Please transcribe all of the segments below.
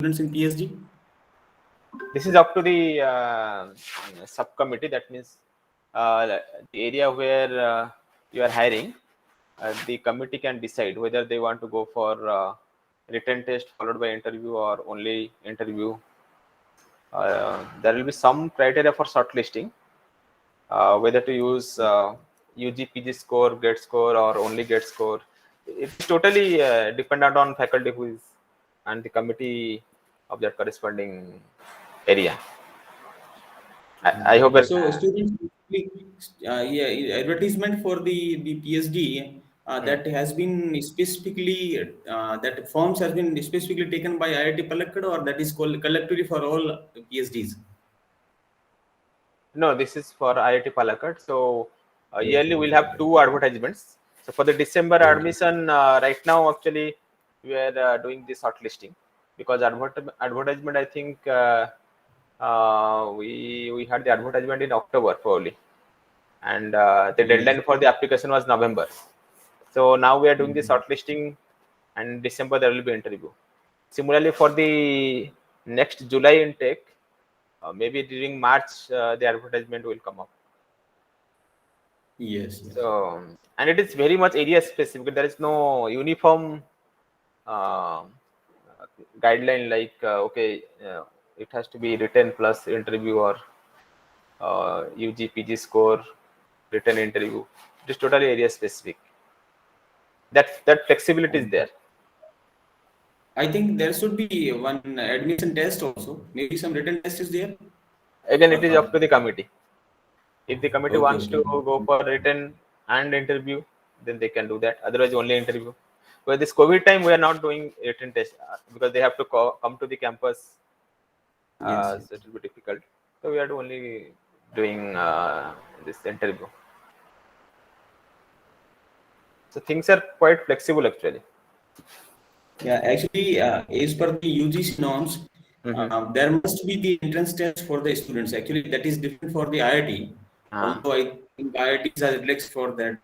students in PhD? This is up to the subcommittee. That means the area where you are hiring, the committee can decide whether they want to go for written test followed by interview or only interview. There will be some criteria for shortlisting, whether to use UG, PG score, GATE score, or only GATE score. It's totally dependent on faculty who is and the committee of that corresponding area. I hope that. So students, yeah, advertisement for the PhD that has been specifically that forms has been specifically taken by IIT Palakkad, or that is called collectively for all PhDs. No, this is for IIT Palakkad. So yearly Okay, we'll okay, have okay. 2 advertisements. So for the December Okay. admission, right now actually we are doing the shortlisting, because advertisement I think we had the advertisement in October probably, and the Yes. deadline for the application was November. So now we are doing the Mhm. shortlisting, and December there will be interview. Similarly, for the next July intake, maybe during March the advertisement will come up. Yes, yes. So, and it is very much area specific. There is no uniform uh, guideline like okay, it has to be written plus interview, or UG, PG score, written interview. It is totally area specific. That flexibility is there. I think there should be one admission test also. Maybe some written test is there, Again, or it is not? up to the committee. If the committee Okay, wants okay. to go for written and interview, then they can do that. Otherwise, only interview. But this COVID time, we are not doing written test because they have to come to the campus. Yes, yes. So it will be difficult. So we are only doing this interview. So things are quite flexible actually. Yeah, actually, as per the UGC norms, Mm-hmm. there must be the entrance test for the students. Actually, that is different for the IIT. Uh, Although I think IITs are relaxed for that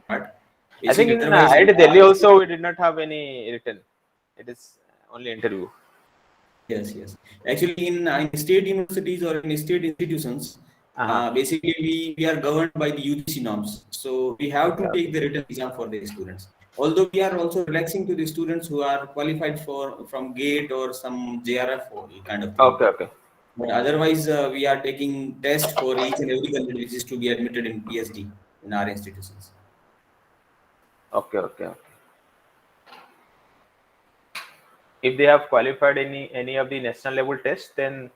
part. I think Basically, in otherwise, IIT Delhi also we did not have any written. It is only interview. yes, yes. Actually, in state universities or in state institutions, Uh-huh. basically we are governed by the UGC norms. So we have Okay, to take okay. the written exam for the students. Although we are also relaxing to the students who are qualified for from GATE or some JRF or kind of thing. Okay, okay. But otherwise, we are taking test for each and every candidate which is to be admitted in PhD in our institutions. Okay, okay, okay. If they have qualified any of the national level tests, then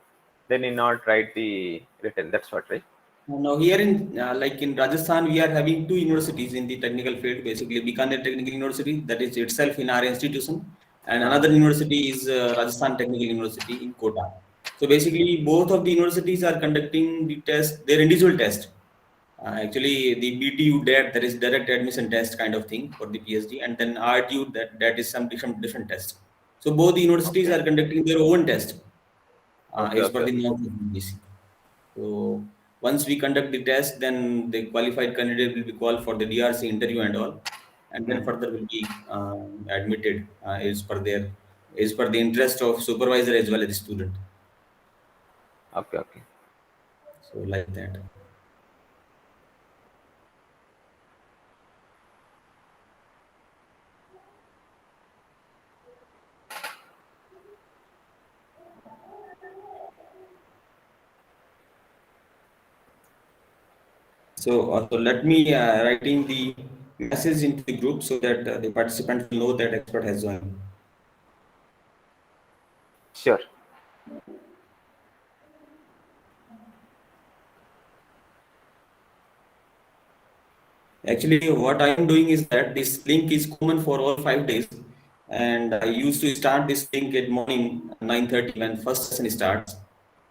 they need not write the written. That's what, right? Now here in like in Rajasthan, we are having two universities in the technical field. Basically, Bikaner Technical University, that is itself in our institution, and Uh, another university is Rajasthan Technical University in Kota. So basically, both of the universities are conducting the test, their individual test. Actually, the BTU DAT, that is direct admission test kind of thing for the PhD, and then RTU, that is some different test. So both the universities okay, are conducting their own test okay, as per okay, the norms of UGC. So once we conduct the test, then the qualified candidate will be called for the DRC interview and all, and then hmm. further will be admitted as per the interest of supervisor as well as the student. Okay, okay. So like that. So let me writing the message into the group so that the participants will know that expert has joined. Sure. Actually, what I am doing is that this link is common for all 5 days, and I used to start this link at morning 9:30 when first session starts,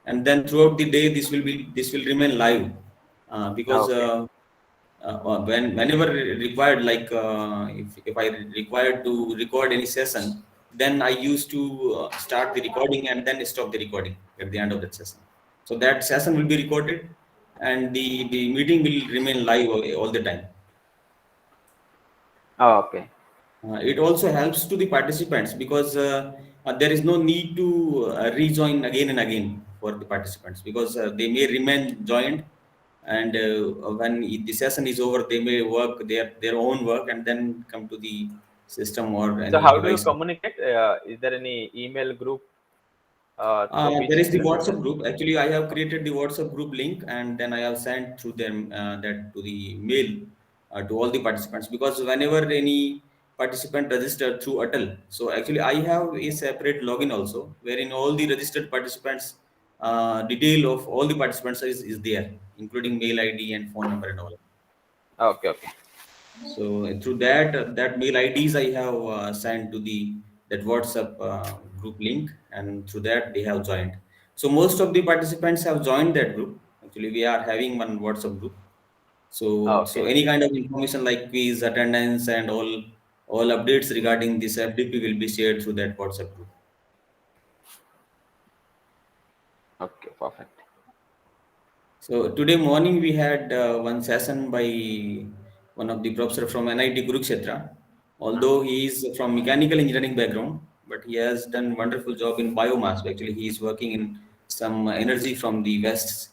and then throughout the day this will remain live because Okay. whenever required, like if I required to record any session, then I used to start the recording and then stop the recording at the end of that session. So that session will be recorded, and the meeting will remain live all the time. Oh, okay. It also helps to the participants because there is no need to rejoin again and again for the participants, because they may remain joined, and when the session is over, they may work their own work and then come to the system or So any how do you device. communicate? Is there any email group through There which is the people WhatsApp discuss? group. Actually, I have created the WhatsApp group link, and then I have sent through them that to the mail to all the participants, because whenever any participant registered through ATAL, so actually I have a separate login also, wherein all the registered participants detail of all the participants is there, including mail ID and phone number and all. Okay, okay, So through that mail IDs I have sent to the that WhatsApp group link, and through that they have joined. So most of the participants have joined that group. Actually, we are having one WhatsApp group. So okay, any kind of information like quiz, attendance, and all updates regarding this FDP will be shared through that WhatsApp group. okay, perfect. So today morning we had one session by one of the professor from NIT Kurukshetra. Although he is from mechanical engineering background, but he has done wonderful job in biomass. Actually, he is working in some energy from the west.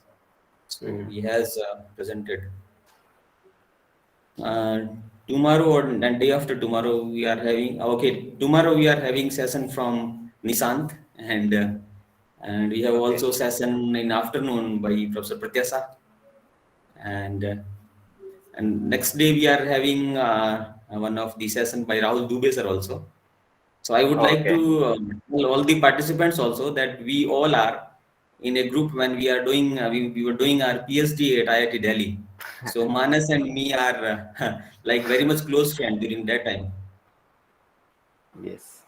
So Hmm. he has presented. Uh, Tomorrow or and day after tomorrow we are having, okay, tomorrow we are having session from Nishant, and we have Okay, also session in afternoon by Professor Pratyasa, and next day we are having one of the session by Rahul Dubey sir also. So I would like okay. to tell all the participants also that we all are in a group when we are doing we were doing our PhD at IIT Delhi. So Manas and me are like very much close friend during that time. Yes.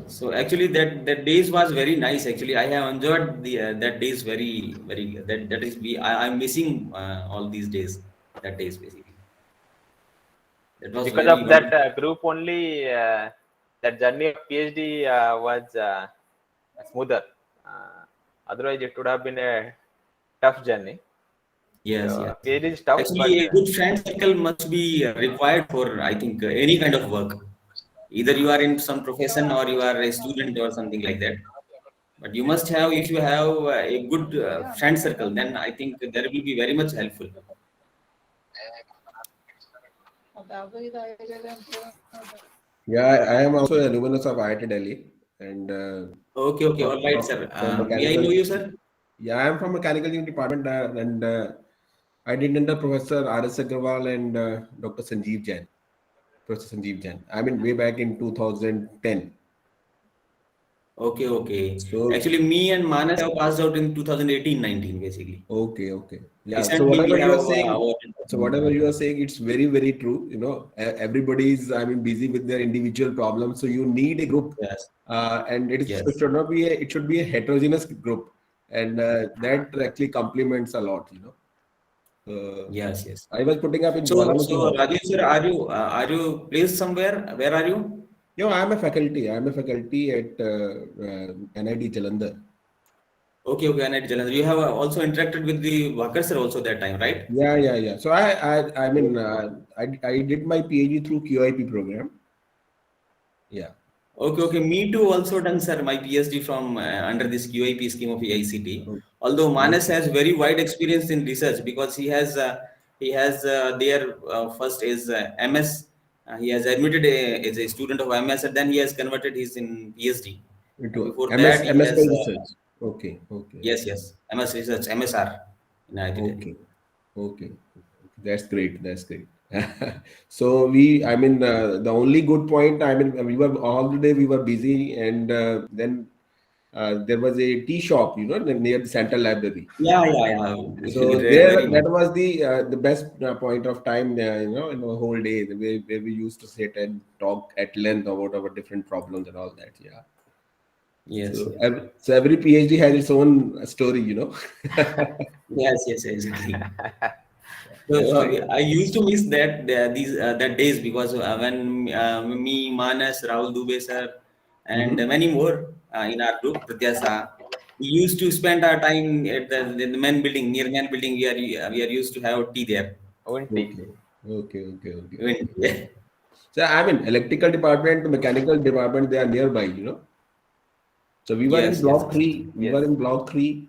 So actually that days was very nice. Actually, I have enjoyed the that days very that is we I'm missing all these days, that days basically. That was Because very of that wonderful. group only, that journey of PhD was smoother. Uh, Otherwise, it would have been a tough journey. Yes, yes. So PhD is tough, but Actually, a good friend circle must be required for, I think, any kind of work. Either you are in some profession or you are a student or something like that. But you must have, if you have a good friend circle, then I think that will be very much helpful. Yeah, I am also a alumnus of IIT Delhi, and Okay, okay, all right, sir. from May I know mechanical. you, sir? Yeah, I am from mechanical engineering department, and I did under Professor R.S. Agarwal and Dr. Sanjeev Jain, Professor Sanjeev Jain. I mean, way back in 2010. Okay, okay. So, Actually, me and Manas have passed out in 2018-19, basically. okay, okay, yeah. So Recently, we whatever you have are saying, our. it's very, very true. You know, everybody is, I mean, busy with their individual problems. So you need a group, Yes, and it yes, should not be it should be a heterogeneous group, and that actually complements a lot. You know, yes, yes. I was putting up in So Jwalamukhi also. Rajesh sir, are you placed somewhere? Where are you? You know, I'm a faculty. I'm a faculty at NIT Jalandhar. Okay, okay, and at Jalandhar. You have also interacted with the workers sir also that time, right? Yeah, yeah, yeah. So I mean, I did my PhD through QIP program. Yeah. Okay, okay. Me too also done, sir, my PhD from under this QIP scheme of AICT. O- Although Manas Okay. has very wide experience in research, because he has there first is MS. He has admitted as a student of MS, and then he has converted his in PhD. And Into before that, he MS has research. Okay. Okay. yes, yes, MS research, MSR in IIT Delhi. Okay. Okay. That's great. That's great. So I mean, the only good point, I mean, we were all the day we were busy, and then there was a tea shop, you know, near the Central Library. Yeah, yeah, yeah. Actually, So very there, much. that was the best point of time, you know, in the whole day, where we used to sit and talk at length about our different problems and all that. Yeah. Yes, So yes. so every PhD has its own story, you know. Yes, yes, exactly. So That's great. I used to miss these that days, because when me, Manas, Rahul Dubey sir, and Mm-hmm. many more in our group, Pratyasa, we used to spend our time at the main building, near main building. We are used to have tea there. Won't. Okay. Okay. Okay. Okay. Even- Okay. yeah. So I mean, electrical department, mechanical department, they are nearby, you know. So we were in Yes, yes, block yes. three. We Yes, were in block three,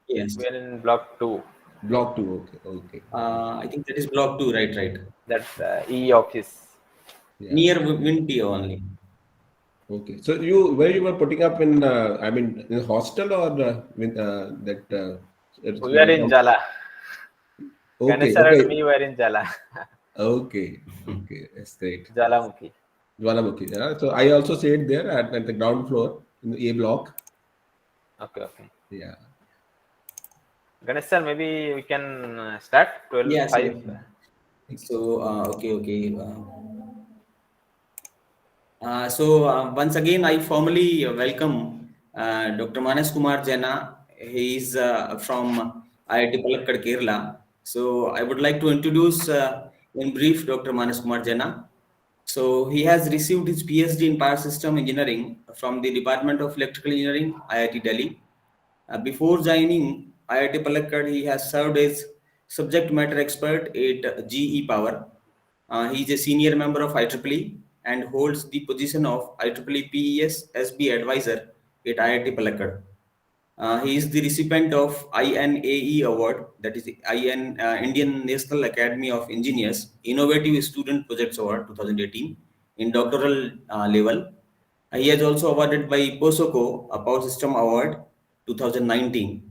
Yes. we are in block 2. block two. Okay, okay, okay. I think that is block 2, right? Right. That's E office. Yeah. Near Winty only. Okay. So you where you were putting up in? I mean, in hostel or with that We were in small. Jala. Okay, Ganesh sir and okay, me were in Jala. okay, okay. That's great. Jalamukhi. Jwalamukhi. Yeah. So I also stayed there at the ground floor in the A block. Okay, okay. Yeah. Ganesh sir, maybe we can start Yeah. 12:05. Okay, okay. Once again, I formally welcome Dr. Manas Kumar Jena. He is from IIT Palakkad, Kerala. So I would like to introduce in brief Dr. Manas Kumar Jena. So he has received his PhD in Power System Engineering from the Department of Electrical Engineering, IIT Delhi. Before joining IIT Palakkad, he has served as subject matter expert at GE Power. He is a senior member of IEEE and holds the position of IEEE PES SB advisor at IIT Palakkad. He is the recipient of INAE Award, that is Indian National Academy of Engineers Innovative Student Projects Award 2018 in doctoral level. He has also awarded by POSOCO a Power System Award 2019.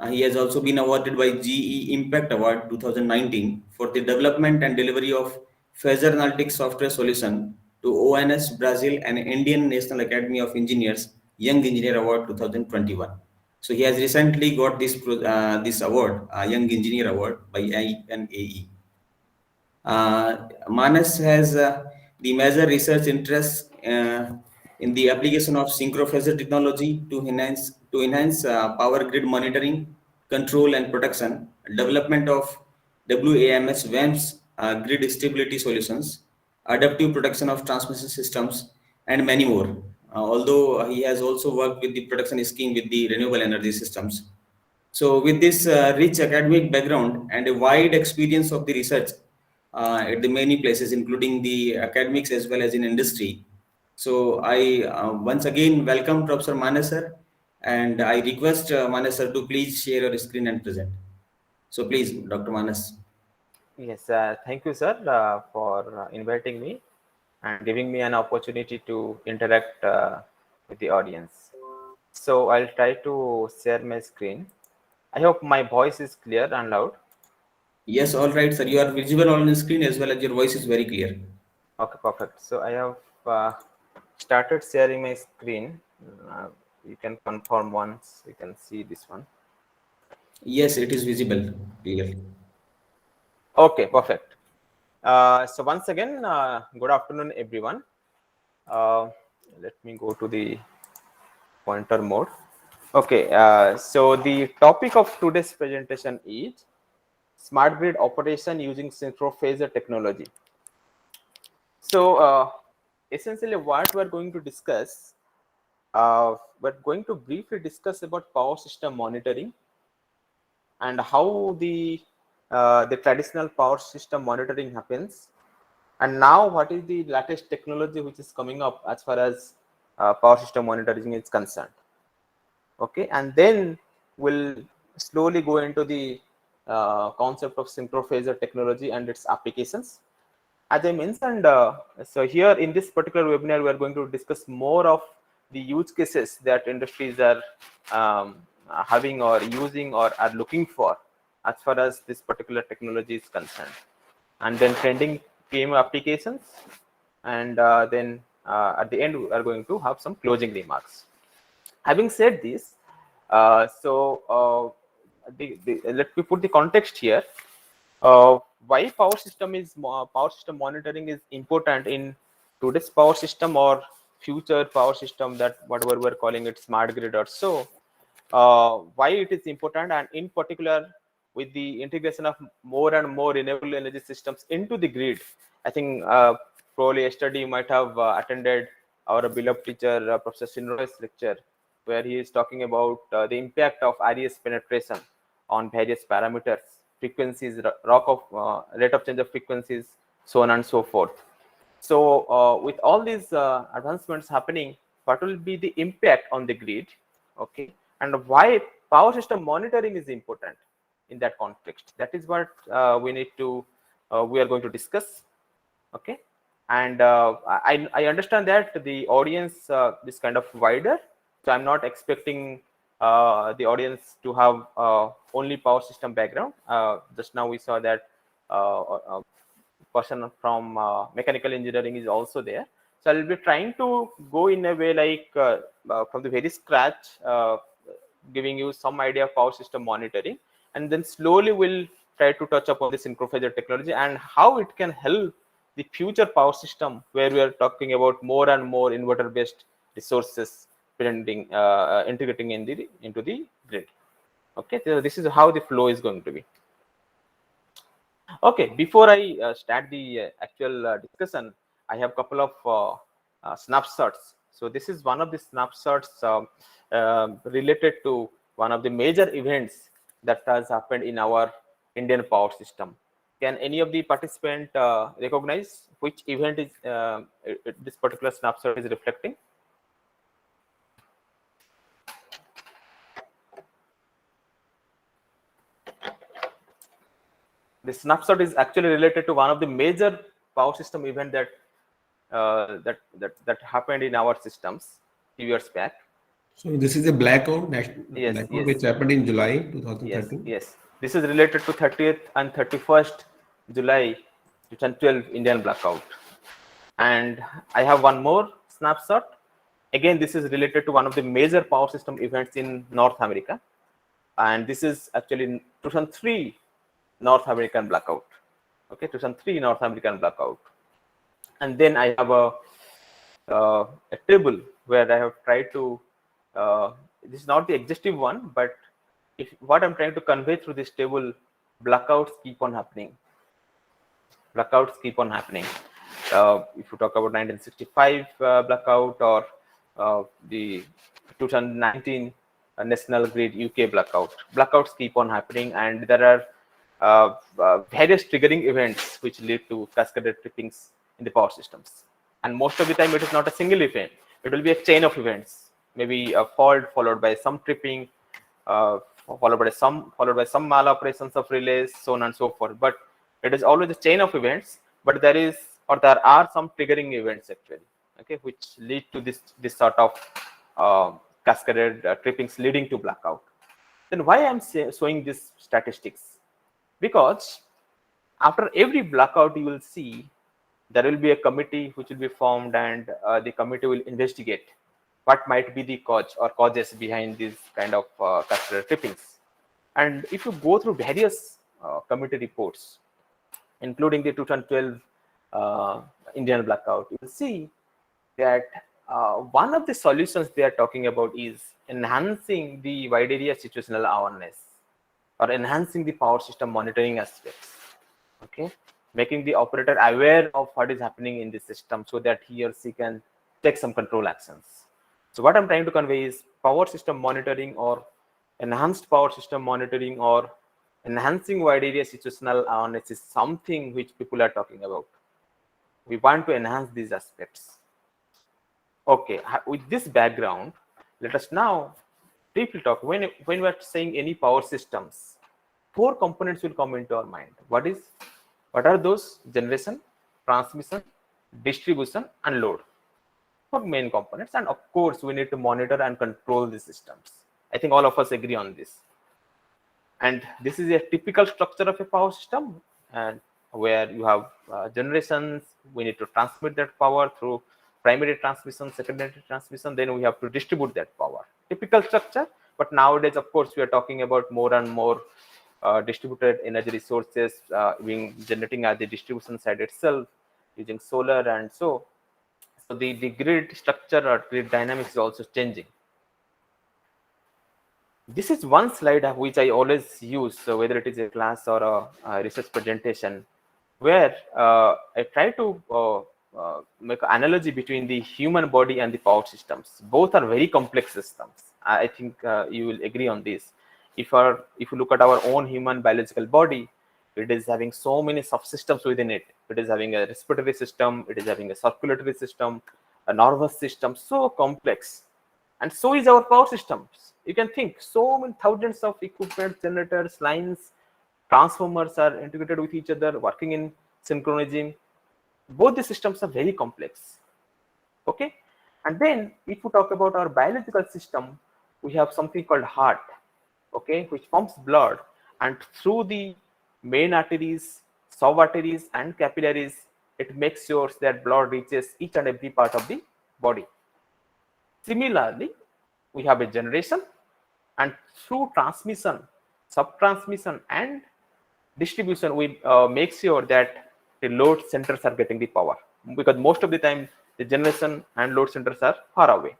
He has also been awarded by GE Impact Award 2019 for the development and delivery of phasor analytics software solution to ONS Brazil and Indian National Academy of Engineers Young Engineer Award 2021. So he has recently got this award, Young Engineer Award by INAE. Manas has the major research interests in the application of synchrophasor technology to enhance power grid monitoring, control and protection, development of WAMS WAMS grid stability solutions, adaptive protection of transmission systems, and many more. Although he has also worked with the production scheme with the renewable energy systems. So, with this rich academic background and a wide experience of the research at the many places, including the academics as well as in industry, so I once again welcome Professor Manas sir, and I request Manas sir to please share your screen and present. So, please, Dr. Manas. Yes, thank you, sir, for inviting me and giving me an opportunity to interact with the audience. So I'll try to share my screen. I hope my voice is clear and loud. Yes, all right, sir. You are visible on the screen as well as your voice is very clear. Okay, perfect. So I have started sharing my screen. You can confirm once you can see this one. Yes, it is visible clearly. Okay, perfect. So once again, good afternoon, everyone. Let me go to the pointer mode. Okay, so the topic of today's presentation is smart grid operation using synchrophasor technology. So essentially what we're going to discuss, we're going to briefly discuss about power system monitoring and how the traditional power system monitoring happens, and now what is the latest technology which is coming up as far as power system monitoring is concerned. Okay, and then we'll slowly go into the concept of synchrophasor technology and its applications. As I mentioned, so here in this particular webinar, we are going to discuss more of the use cases that industries are having or using or are looking for as far as this particular technology is concerned. And then trending game applications. And then at the end, we are going to have some closing remarks. Having said this, let me put the context here. Why power system monitoring is important in today's power system or future power system, that whatever we're calling it, smart grid or so. Why it is important, and in particular with the integration of more and more renewable energy systems into the grid. I think probably yesterday you might have attended our beloved teacher Professor Shinroy's lecture, where he is talking about the impact of RES penetration on various parameters, frequencies, rate of change of frequencies, so on and so forth. So with all these advancements happening, what will be the impact on the grid? Okay, and why power system monitoring is important in that context? That is what we are going to discuss. Okay, and I understand that the audience is kind of wider, so I'm not expecting the audience to have only power system background. Just now we saw that person from mechanical engineering is also there. So I'll be trying to go in a way like from the very scratch, giving you some idea of power system monitoring, and then slowly we'll try to touch upon the synchrophasor technology and how it can help the future power system, where we are talking about more and more inverter based resources integrating into the grid. Okay, so this is how the flow is going to be. Okay, before I start the actual discussion, I have a couple of snapshots. So this is one of the snapshots related to one of the major events that has happened in our Indian power system. Can any of the participant recognize which event is this particular snapshot is reflecting? This snapshot is actually related to one of the major power system event that happened in our systems few years back. So this is a blackout, Yes, blackout yes. which happened in July Yes, 2013. yes. This is related to 30th and 31st July 2012 Indian blackout. And I have one more snapshot. Again, this is related to one of the major power system events in North America. And this is actually 2003 North American blackout. Okay, 2003 North American blackout. And then I have a table where I have tried to, this is not the exhaustive one, but what I'm trying to convey through this table, blackouts keep on happening. Blackouts keep on happening. If you talk about 1965 blackout or the 2019 National Grid UK blackout, blackouts keep on happening, and there are various triggering events which lead to cascaded trippings in the power systems. And most of the time, it is not a single event. It will be a chain of events, maybe a fault followed by some tripping, followed by some maloperations of relays, so on and so forth. But it is always a chain of events. But there are some triggering events actually, okay, which lead to this sort of cascaded trippings leading to blackout. Then why I'm showing these statistics? Because after every blackout, you will see there will be a committee which will be formed, and the committee will investigate what might be the cause or causes behind these kind of cascaded trippings. And if you go through various committee reports, including the 2012 Indian blackout, you will see that one of the solutions they are talking about is enhancing the wide area situational awareness or enhancing the power system monitoring aspects. Okay, making the operator aware of what is happening in the system so that he or she can take some control actions. So what I'm trying to convey is power system monitoring or enhanced power system monitoring or enhancing wide area situational awareness is something which people are talking about. We want to enhance these aspects. Okay, with this background, let us now briefly talk. When we are saying any power systems, 4 components will come into our mind. What are those? Generation, transmission, distribution, and load. 4 main components, and of course, we need to monitor and control the systems. I think all of us agree on this. And this is a typical structure of a power system, and where you have generations. We need to transmit that power through primary transmission, secondary transmission. Then we have to distribute that power. Typical structure. But nowadays, of course, we are talking about more and more distributed energy resources being generating at the distribution side itself using solar, and so the grid structure or grid dynamics is also changing. This is one slide which I always use, so whether it is a class or a research presentation, where I try to make an analogy between the human body and the power systems. Both are very complex systems. I think you will agree on this. If you look at our own human biological body, It is having so many subsystems within it. It is having a respiratory system, it is having a circulatory system, a nervous system, so complex. And so is our power systems. You can think so many thousands of equipment, generators, lines, transformers are integrated with each other, working in synchronism. Both the systems are very complex. Okay, and then if we talk about our biological system, we have something called heart, okay, which pumps blood, and through the main arteries, sub arteries, and capillaries, it makes sure that blood reaches each and every part of the body. Similarly, we have a generation, and through transmission, sub-transmission, and distribution, we make sure that the load centers are getting the power, because most of the time the generation and load centers are far away.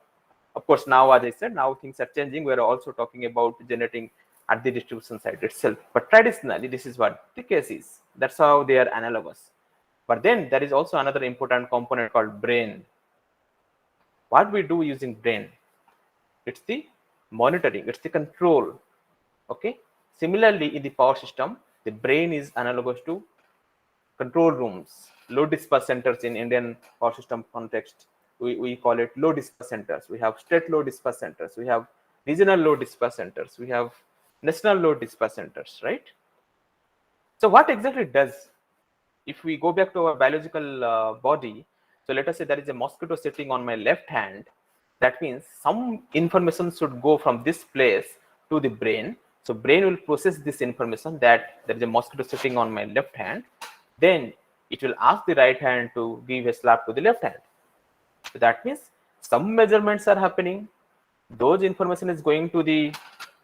Of course, now, as I said, now things are changing. We are also talking about generating at the distribution side itself. But traditionally, this is what the case is. That's how they are analogous. But then there is also another important component called brain. What we do using brain? It's the monitoring, it's the control. Okay. Similarly, in the power system, the brain is analogous to control rooms, load dispatch centers. In Indian power system context, we call it load dispatch centers. We have state load dispatch centers, we have regional load dispatch centers, we have national load dispatch centers, right? So what exactly does, if we go back to our biological body, so let us say there is a mosquito sitting on my left hand. That means some information should go from this place to the brain. So brain will process this information that there is a mosquito sitting on my left hand. Then it will ask the right hand to give a slap to the left hand. So that means some measurements are happening. Those information is going to the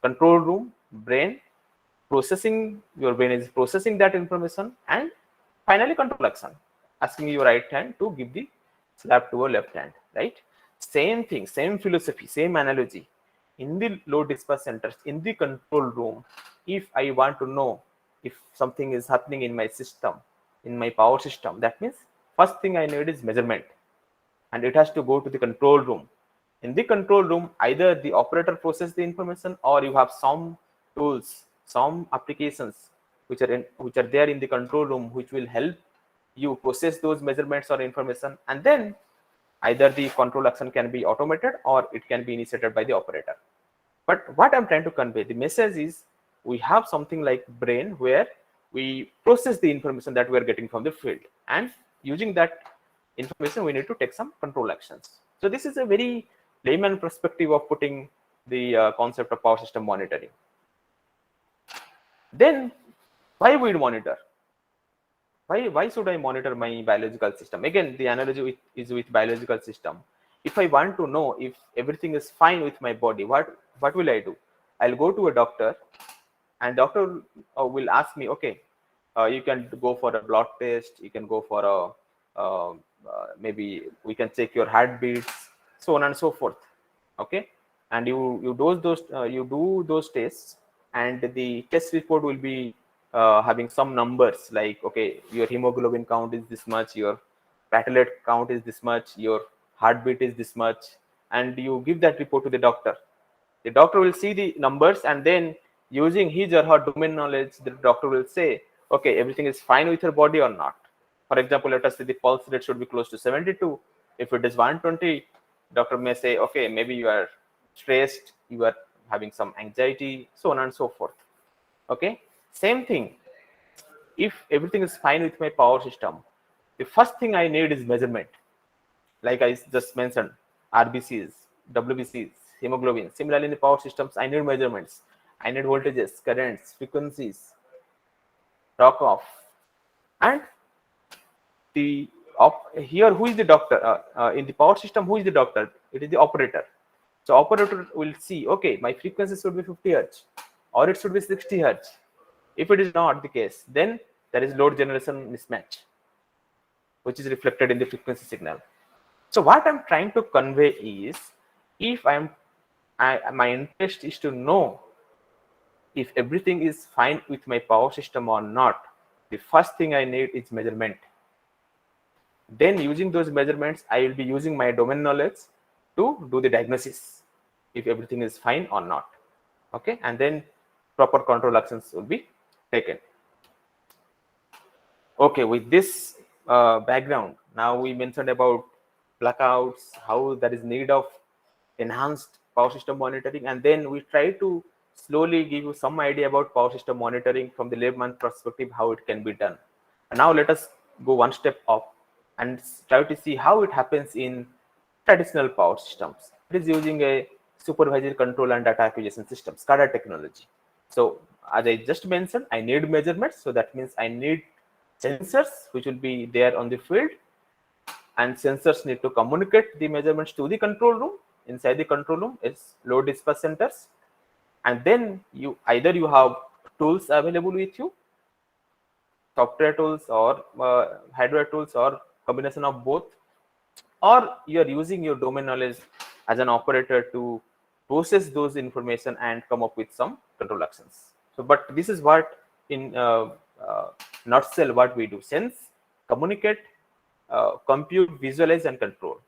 control room, brain, processing, your brain is processing that information, and finally control action, asking your right hand to give the slap to your left hand, right? Same thing, same philosophy, same analogy. In the load dispatch centers, in the control room, if I want to know if something is happening in my system, in my power system, that means first thing I need is measurement, and it has to go to the control room. In the control room, either the operator process the information, or you have some tools, some applications which are there in the control room, which will help you process those measurements or information, and then either the control action can be automated or it can be initiated by the operator. But what I'm trying to convey, the message is, we have something like brain where we process the information that we are getting from the field, and using that information we need to take some control actions. So this is a very layman perspective of putting the concept of power system monitoring. Then why we monitor? Why should I monitor my biological system? Again, the analogy is with biological system. If I want to know if everything is fine with my body, what will I do? I'll go to a doctor, and doctor will ask me, okay, you can go for a blood test, you can go for a maybe we can check your heartbeats, so on and so forth. Okay, and you do those tests, and the test report will be having some numbers like, okay, your hemoglobin count is this much, your platelet count is this much, your heartbeat is this much, and you give that report to the doctor. The doctor will see the numbers, and then using his or her domain knowledge, the doctor will say, okay, everything is fine with your body or not. For example, let us say the pulse rate should be close to 72. If it is 120, doctor may say, okay, maybe you are stressed, you are having some anxiety, so on and so forth. Okay, same thing. If everything is fine with my power system, the first thing I need is measurement. Like I just mentioned, RBCs, WBCs, hemoglobin. Similarly, in the power systems, I need measurements. I need voltages, currents, frequencies, rock off, and the here who is the doctor in the power system? Who is the doctor? It is the operator. So operator will see, okay, my frequency should be 50 hertz, or it should be 60 hertz. If it is not the case, then there is load generation mismatch, which is reflected in the frequency signal. So what I'm trying to convey is, if my interest is to know if everything is fine with my power system or not, the first thing I need is measurement. Then using those measurements, I will be using my domain knowledge to do the diagnosis, if everything is fine or not. Okay, and then proper control actions will be taken. Okay, with this background, now we mentioned about blackouts, how there is need of enhanced power system monitoring, and then we try to slowly give you some idea about power system monitoring from the layman perspective, how it can be done. And now let us go one step up and try to see how it happens in traditional power systems. It is using a supervisory control and data acquisition system, SCADA technology. So as I just mentioned, I need measurements. So that means I need sensors which will be there on the field, and sensors need to communicate the measurements to the control room. Inside the control room is load dispatch centers, and then you either you have tools available with you, software tools or hardware tools, or combination of both, or you are using your domain knowledge as an operator to process those information and come up with some control actions. So but this is what in nutshell what we do: sense, communicate, compute, visualize, and control.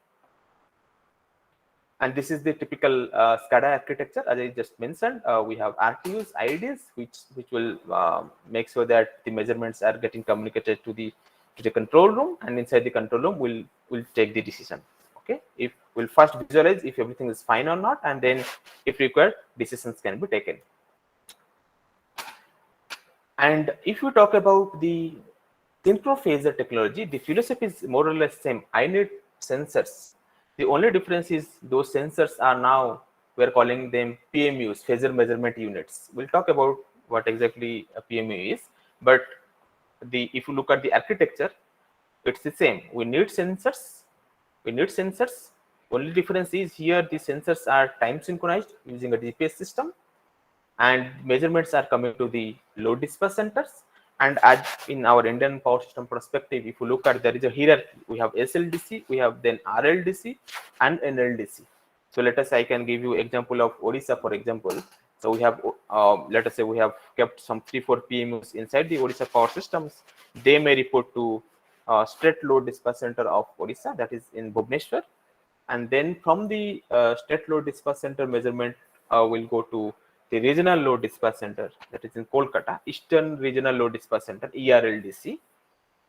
And this is the typical SCADA architecture. As I just mentioned, we have RTUs, IDs, which will make sure that the measurements are getting communicated to the control room, and inside the control room will take the decision. Okay, if we'll first visualize if everything is fine or not, and then if required, decisions can be taken. And if you talk about the synchrophaser technology, the philosophy is more or less same. I need sensors. The only difference is those sensors are now, we're calling them PMUs, phasor measurement units. We'll talk about what exactly a PMU is, but if you look at the architecture, it's the same. We need sensors. Only difference is here the sensors are time synchronized using a GPS system, and measurements are coming to the load dispatch centers. And as in our Indian power system perspective, if you look at, there is a hierarchy. We have SLDC, we have then RLDC and NLDC. So let us, I can give you example of Odisha, for example. So we have, let us say we have kept some 3-4 PMUs inside the Odisha power systems. They may report to state load dispatch center of Odisha, that is in Bhubaneswar. And then from the state load dispatch center, measurement will go to the regional load dispatch center, that is in Kolkata, Eastern Regional Load Dispatch Center, ERLDC.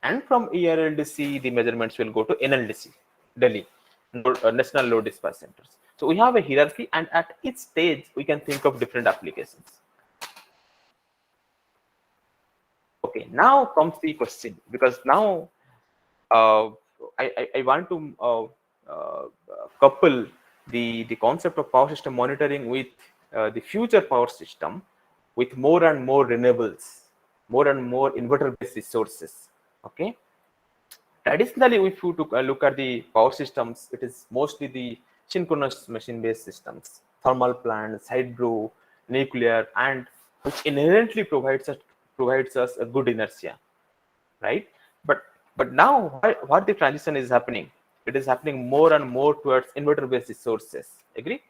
And from ERLDC, the measurements will go to NLDC, Delhi, National Load Dispatch Centers. So we have a hierarchy, and at each stage, we can think of different applications. Okay, now comes the question, because now I want to couple the concept of power system monitoring with the future power system, with more and more renewables, more and more inverter based resources. Okay, traditionally if you look at the power systems, it is mostly the synchronous machine based systems, thermal plants, hydro, nuclear, and which inherently provides us a good inertia, right? But now what the transition is happening, it is happening more and more towards inverter based resources. Agree?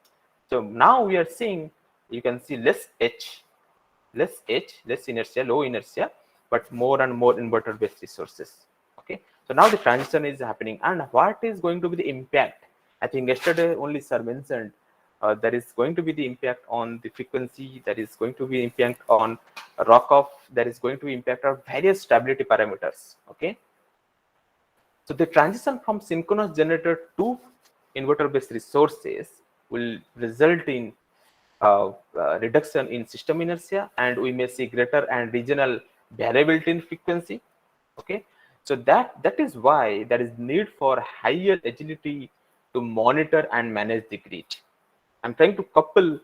So now we are seeing, you can see less inertia, low inertia, but more and more inverter based resources. Okay, so now the transition is happening. And what is going to be the impact? I think yesterday only sir mentioned there is going to be the impact on the frequency, there is going to be impact on rock off, there is going to be impact on various stability parameters. Okay, so the transition from synchronous generator to inverter based resources will result in reduction in system inertia, and we may see greater and regional variability in frequency. Okay, so that is why there is need for higher agility to monitor and manage the grid. I'm trying to couple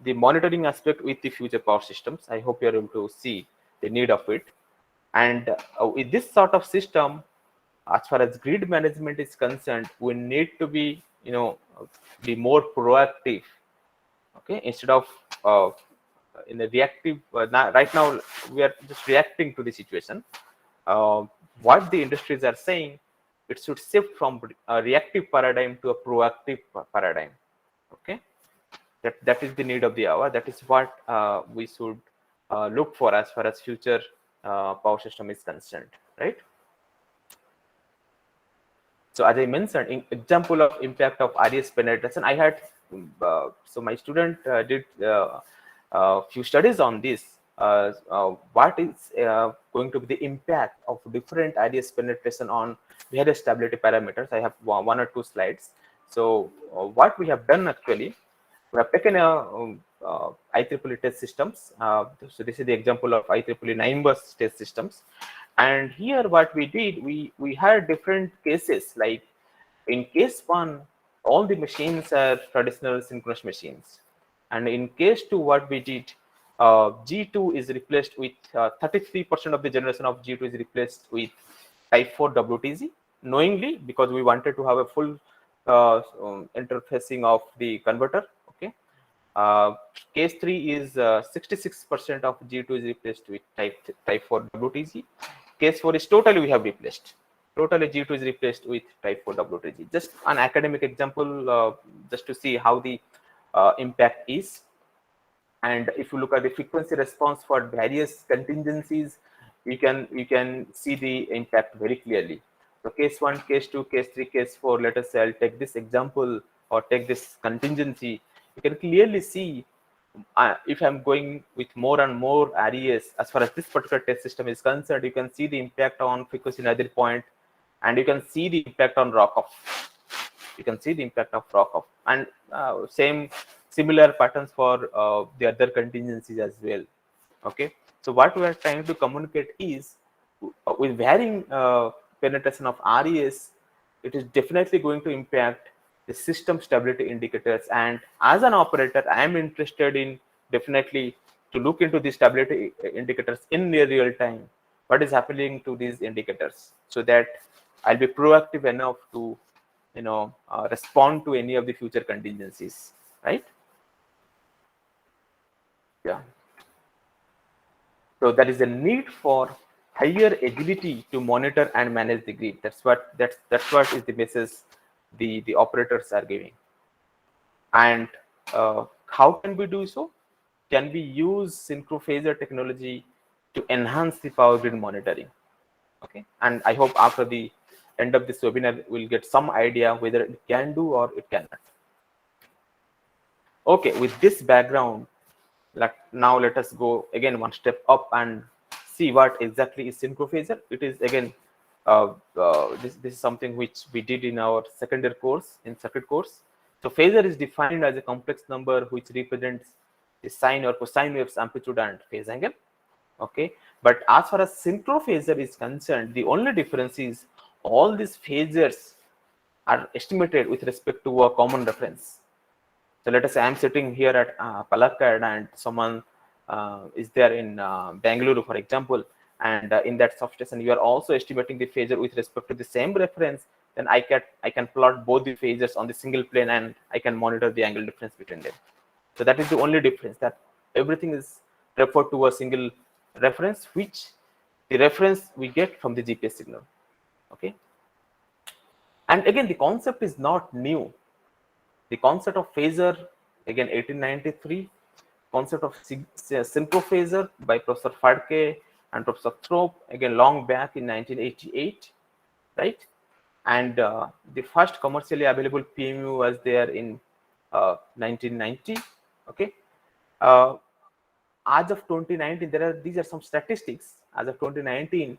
the monitoring aspect with the future power systems. I hope you're able to see the need of it. And with this sort of system, as far as grid management is concerned, we need to be, be more proactive. Okay, instead of in a reactive. Right now, we are just reacting to the situation. What the industries are saying, it should shift from a reactive paradigm to a proactive paradigm. Okay, that is the need of the hour. That is what we should look for as far as future power system is concerned, right? So as I mentioned, in example of impact of RES penetration, I had so my student did a few studies on this. what is going to be the impact of different IDS penetration on various stability parameters. I have one or two slides. So what we have done actually, we have taken a IEEE test systems. So this is the example of IEEE 9-bus test systems. And here what we did, we had different cases. Like in case 1, all the machines are traditional synchronous machines. And in case 2, what we did, G2 is replaced with 33% of the generation of G2 is replaced with type 4 WTG, knowingly, because we wanted to have a full interfacing of the converter. Okay. Case 3 is 66% of G2 is replaced with type 4 WTG. Case 4 is totally we have replaced. Totally G2 is replaced with type 4 WTG. Just an academic example, just to see how the impact is. And if you look at the frequency response for various contingencies, you can see the impact very clearly. So case 1, case 2, case 3, case 4, let us say I'll take this example or take this contingency. You can clearly see if I'm going with more and more RES, as far as this particular test system is concerned, you can see the impact on frequency nadir point, and you can see the impact on rock off. You can see the impact of rock off, and similar patterns for the other contingencies as well. Okay, so what we are trying to communicate is with varying penetration of RES, it is definitely going to impact the system stability indicators. And as an operator, I am interested in definitely to look into the stability indicators in near real time. What is happening to these indicators, so that I'll be proactive enough to respond to any of the future contingencies, right? Yeah. So there is a need for higher agility to monitor and manage the grid. That's what is the message the operators are giving. And how can we do so? Can we use synchrophasor technology to enhance the power grid monitoring? Okay, and I hope after the end of this webinar we'll get some idea whether it can do or it cannot. Okay, with this background, now let us go again one step up and see what exactly is synchrophasor. It is again this is something which we did in our secondary course, in circuit course. So phasor is defined as a complex number which represents the sine or cosine waves amplitude and phase angle. Okay, but as far as synchrophasor is concerned, the only difference is all these phasors are estimated with respect to a common reference. So let us say I'm sitting here at Palakkad, and someone is there in Bangalore, for example, and in that substation you are also estimating the phasor with respect to the same reference. Then I can plot both the phasors on the single plane, and I can monitor the angle difference between them. So that is the only difference, that everything is referred to a single reference, which the reference we get from the GPS signal. Okay, and again the concept is not new. The concept of phasor, again 1893, concept of synchrophasor by Professor Fadke and Professor Thorpe, again long back in 1988, right? And the first commercially available PMU was there in 1990. Okay, as of 2019, these are some statistics. As of 2019,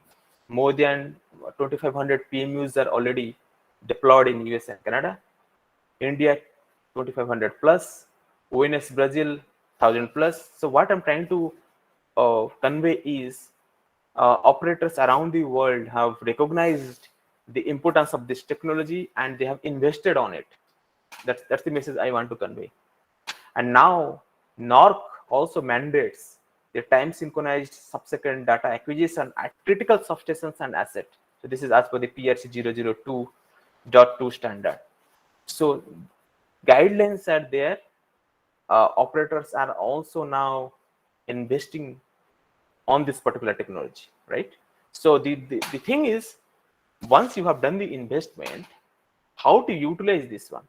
more than 2,500 PMUs are already deployed in US and Canada. India 2,500 plus, ONS Brazil 1,000 plus. So what I'm trying to convey is operators around the world have recognized the importance of this technology and they have invested on it. That's the message I want to convey. And now NORC also mandates the time synchronized sub-second data acquisition at critical substations and assets. So this is as per the PRC 002.2 standard. So guidelines are there. Operators are also now investing on this particular technology, right? So the thing is, once you have done the investment, how to utilize this one?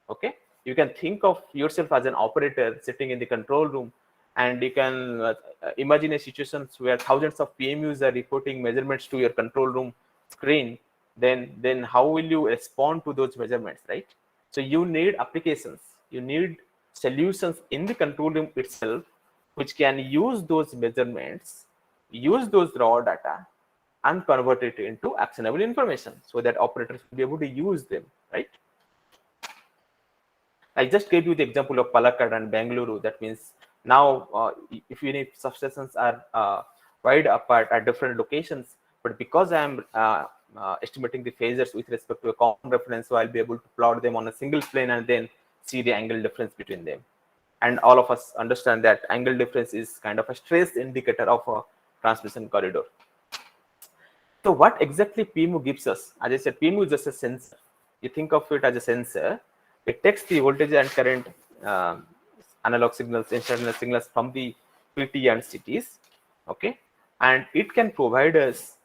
Okay, you can think of yourself as an operator sitting in the control room, and you can imagine a situation where thousands of PMUs are reporting measurements to your control room screen. Then how will you respond to those measurements, right? So you need applications, you need solutions in the control room itself which can use those measurements, use those raw data, and convert it into actionable information so that operators will be able to use them, right? I just gave you the example of Palakkad and Bengaluru. That means now, if unit substations are wide apart at different locations, but because I am estimating the phasors with respect to a common reference, so I'll be able to plot them on a single plane and then see the angle difference between them. And all of us understand that angle difference is kind of a stress indicator of a transmission corridor. So what exactly PMU gives us? As I said, PMU is just a sensor. You think of it as a sensor. It takes the voltage and current analog signals, internal signals from the PT and CTs, okay, and it can provide us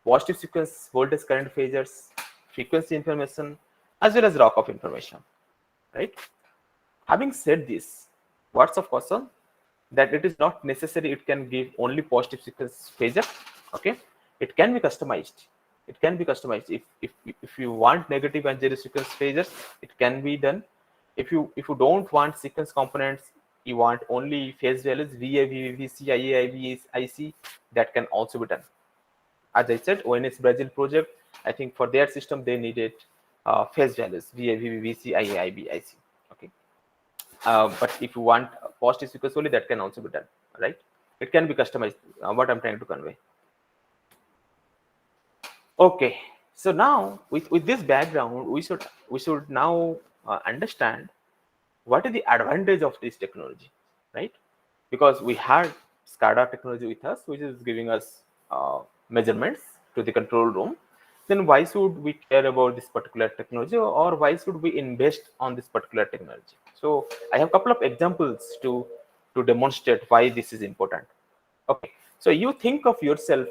positive sequence, voltage, current phasors, frequency information, as well as rock-off information, right? Having said this, what's of caution? That it is not necessary it can give only positive sequence phasor, okay? It can be customized. It can be customized. If you want negative and zero sequence phasors, it can be done. If you don't want sequence components, you want only phase values, VA, VV, VC, IA, IB, IC, that can also be done. As I said, ONS Brazil project, I think for their system they needed phase values, VA, VV, VC, IA, IB, IC, okay? But if you want positive sequence only, that can also be done, right? It can be customized, what I'm trying to convey. Okay, so now with this background, we should now understand what is the advantage of this technology, right? Because we had SCADA technology with us, which is giving us measurements to the control room. Then why should we care about this particular technology, or why should we invest on this particular technology? So I have a couple of examples to demonstrate why this is important. Okay, so you think of yourself,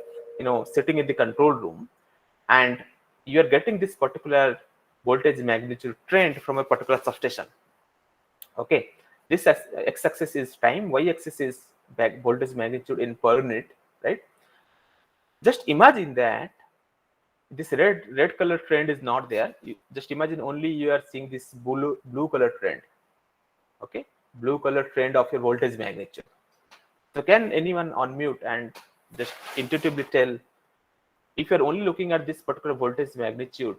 sitting in the control room, and you are getting this particular voltage magnitude trend from a particular substation. Okay, this x-axis is time, y-axis is voltage magnitude in per unit, right? Just imagine that this red color trend is not there. You just imagine only you are seeing this blue color trend. Okay, blue color trend of your voltage magnitude. So can anyone unmute and just intuitively tell, if you're only looking at this particular voltage magnitude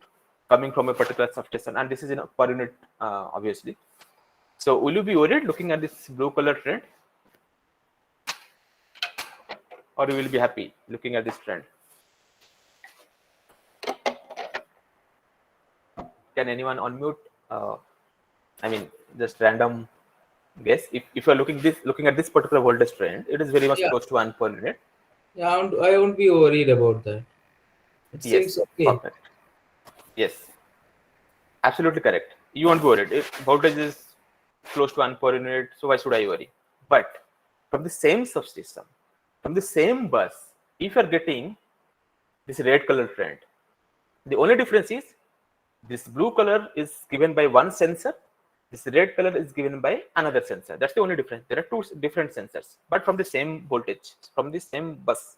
coming from a particular substation, and this is in a per unit, obviously. So will you be worried looking at this blue color trend, or you will be happy looking at this trend? Can anyone unmute? I mean, just random guess. If you're looking at this particular voltage trend, it is very much close to 1 per unit. Yeah, I won't be worried about that. It Yes, seems okay. perfect. Yes, absolutely correct. You won't be worried. If voltage is close to 1 per unit, so why should I worry? But from the same subsystem, from the same bus, if you're getting this red color trend, the only difference is this blue color is given by one sensor, this red color is given by another sensor. That's the only difference. There are two different sensors, but from the same voltage, from the same bus.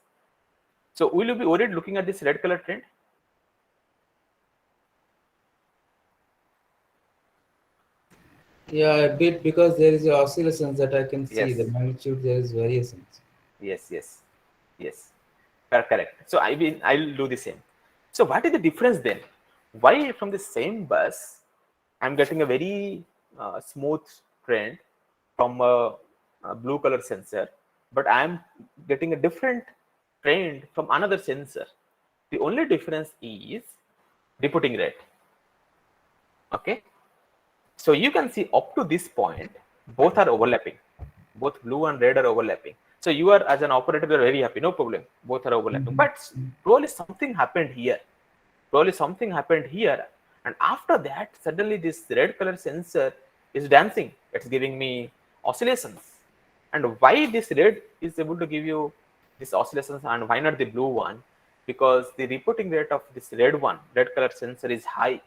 So will you be worried looking at this red color trend? Yeah, a bit, because there is a oscillations that I can see. Yes. The magnitude, there is variations. Yes. Correct. So I'll do the same. So what is the difference then? Why from the same bus I'm getting a very smooth trend from a blue color sensor, but I'm getting a different trend from another sensor? The only difference is reporting rate. Okay, so you can see up to this point, both are overlapping. Both blue and red are overlapping. So you are, as an operator, you're very happy, no problem. Both are overlapping. But probably something happened here. And after that, suddenly this red color sensor is dancing. It's giving me oscillations. And why this red is able to give you these oscillations and why not the blue one? Because the reporting rate of this red color sensor is high.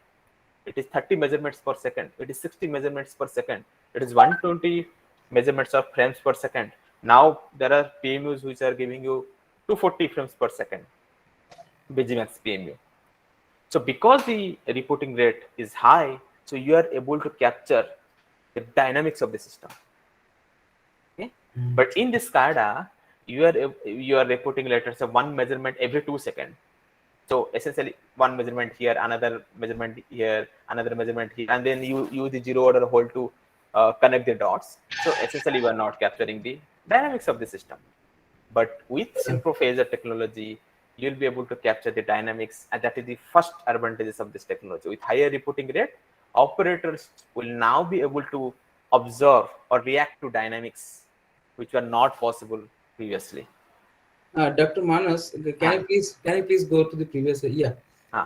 It is 30 measurements per second. It is 60 measurements per second. It is 120 measurements of frames per second. Now there are PMUs which are giving you 240 frames per second, BGMax PMU. So because the reporting rate is high, so you are able to capture the dynamics of the system. Okay. But in this SCADA, you are reporting, let us say, one measurement every 2 seconds. So essentially, one measurement here, another measurement here, another measurement here, and then you use the zero order hole to connect the dots. So essentially, you are not capturing the dynamics of the system. But with synchrophaser technology, you'll be able to capture the dynamics, and that is the first advantages of this technology. With higher reporting rate, operators will now be able to observe or react to dynamics which were not possible previously. Dr. Manas, can you please go to the previous? Yeah, Ah.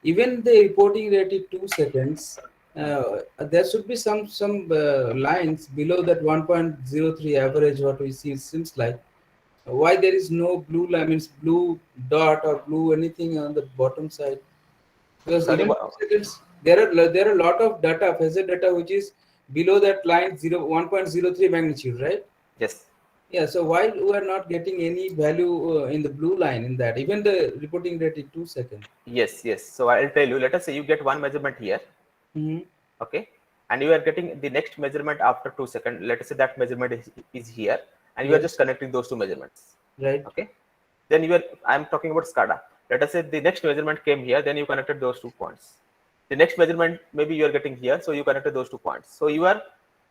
even the reporting rate is 2 seconds. There should be some lines below that 1.03 average. What we see, it seems like why there is no blue line, means blue dot or blue anything on the bottom side. Because Sorry, even 2 seconds, there are a lot of data, phasor data, which is below that line 1.03 magnitude, right? yes. Yeah, so why we are not getting any value in the blue line in that? Even the reporting rate is 2 seconds. Yes, yes. So I'll tell you, let us say you get one measurement here, okay, and you are getting the next measurement after 2 seconds. Let us say that measurement is here, and you are just connecting those two measurements. Right. Okay. Then I'm talking about SCADA. Let us say the next measurement came here, then you connected those 2 points. The next measurement, maybe you are getting here, so you connected those 2 points. So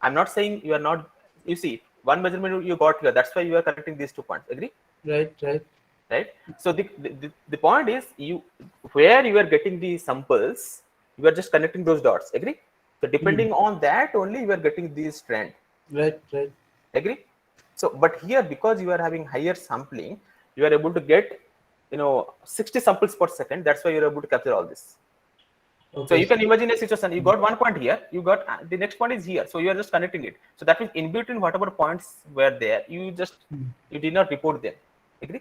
I'm not saying you are not, you see, one measurement you got here, that's why you are connecting these 2 points. Agree? Right. So the point is, where you are getting the samples, you are just connecting those dots. Agree? So depending on that only, you are getting this trend. Right. Agree? So, but here, because you are having higher sampling, you are able to get 60 samples per second. That's why you are able to capture all this. Okay. So you can imagine a situation, you got one point here, you got the next point is here, so you are just connecting it. So that means in between whatever points were there, you did not report them. Agree?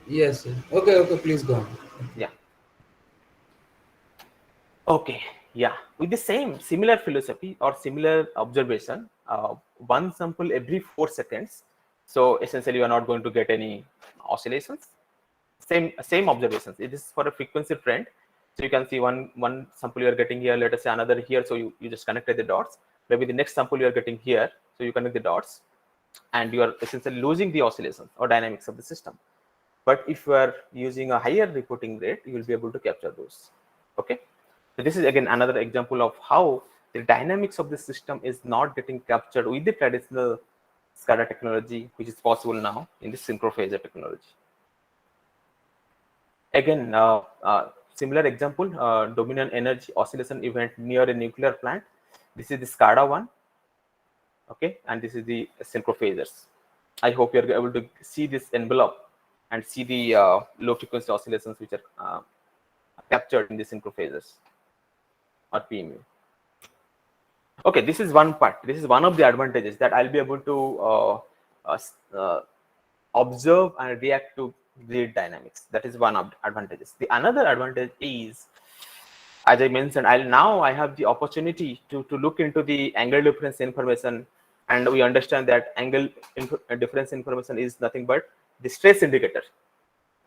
Yes. Okay, please go on. Yeah. Okay. Yeah. With the similar philosophy or similar observation, one sample every 4 seconds. So essentially, you are not going to get any oscillations. Same observations. It is for a frequency trend. So you can see one sample you are getting here, let us say another here. So you just connected the dots. Maybe the next sample you are getting here. So you connect the dots, and you are essentially losing the oscillations or dynamics of the system. But if you are using a higher reporting rate, you will be able to capture those. Okay. So this is again another example of how the dynamics of the system is not getting captured with the traditional SCADA technology, which is possible now in the synchrophaser technology. Again, similar example, dominant energy oscillation event near a nuclear plant. This is the SCADA one. Okay, and this is the synchrophasers. I hope you are able to see this envelope and see the low frequency oscillations which are captured in the synchrophasers or PMU. Okay, this is one part. This is one of the advantages that I'll be able to observe and react to grid dynamics. That is one of the advantages. The another advantage is, as I mentioned, I have the opportunity to look into the angle difference information, and we understand that angle difference information is nothing but the stress indicator.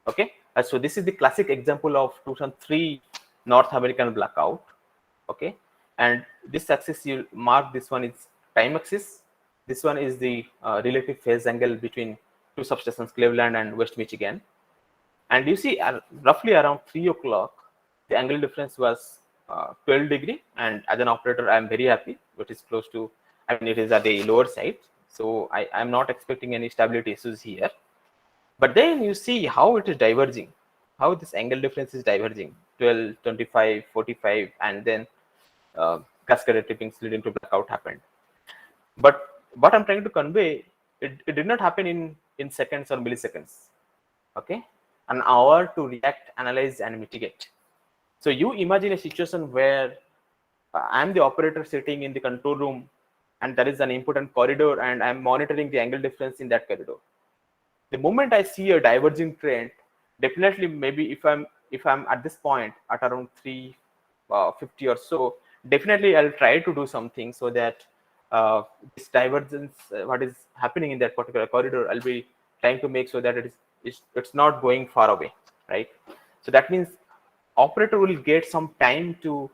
Okay, so this is the classic example of 2003 North American blackout. Okay, and this axis you mark, this one is time axis, this one is the relative phase angle between two substations, Cleveland and West Michigan. And you see roughly around 3 o'clock, the angle difference was 12 degree, and as an operator, I am very happy. It is close to, I mean, it is at the lower side, so I am not expecting any stability issues here. But then you see how it is diverging, how this angle difference is diverging, 12, 25, 45, and then cascaded tippings leading to blackout happened. But what I'm trying to convey, it did not happen in seconds or milliseconds. Okay, an hour to react, analyze, and mitigate. So you imagine a situation where I'm the operator sitting in the control room, and there is an important corridor, and I'm monitoring the angle difference in that corridor. The moment I see a diverging trend, definitely, maybe if I'm at this point at around 350 or so, definitely I'll try to do something so that this divergence, what is happening in that particular corridor, I'll be trying to make sure that it's not going far away, right? So that means operator will get some time to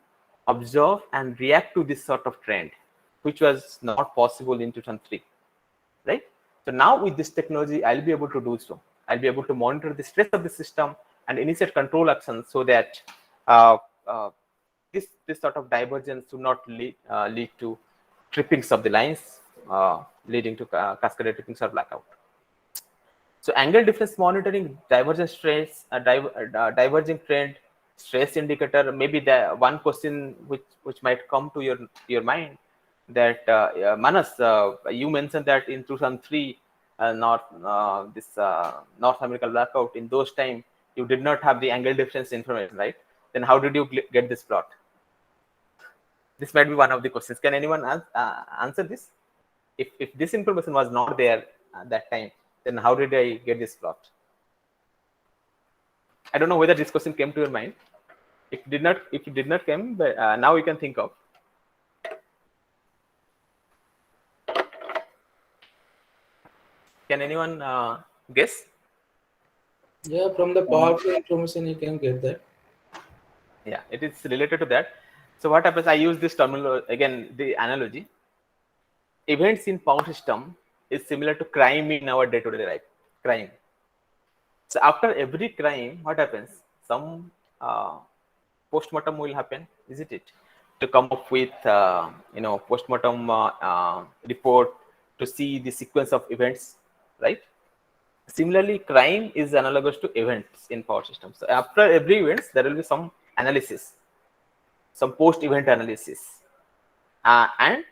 observe and react to this sort of trend, which was not possible in 2003. right? So now with this technology, I'll be able to do so. I'll be able to monitor the stress of the system and initiate control actions so that uh, uh, this sort of divergence should not lead to trippings of the lines, leading to cascaded trippings or blackout. So angle difference monitoring, divergent stress, diverging trend, stress indicator. Maybe the one question which might come to your mind, that Manas, you mentioned that in 2003, North American blackout, in those time you did not have the angle difference information, right? Then how did you get this plot? This might be one of the questions. Can anyone answer this? If this information was not there at that time, then how did I get this plot? I don't know whether this question came to your mind. If it did not come, but now you can think of. Can anyone guess? Yeah, from the powerful information you can get that. Yeah, it is related to that. So what happens? I use this terminology again, the analogy. Events in power system is similar to crime in our day-to-day life. Crime. So after every crime, what happens? Some postmortem will happen, isn't it? To come up with postmortem report to see the sequence of events, right? Similarly, crime is analogous to events in power systems. So after every events, there will be some analysis, some post-event analysis, and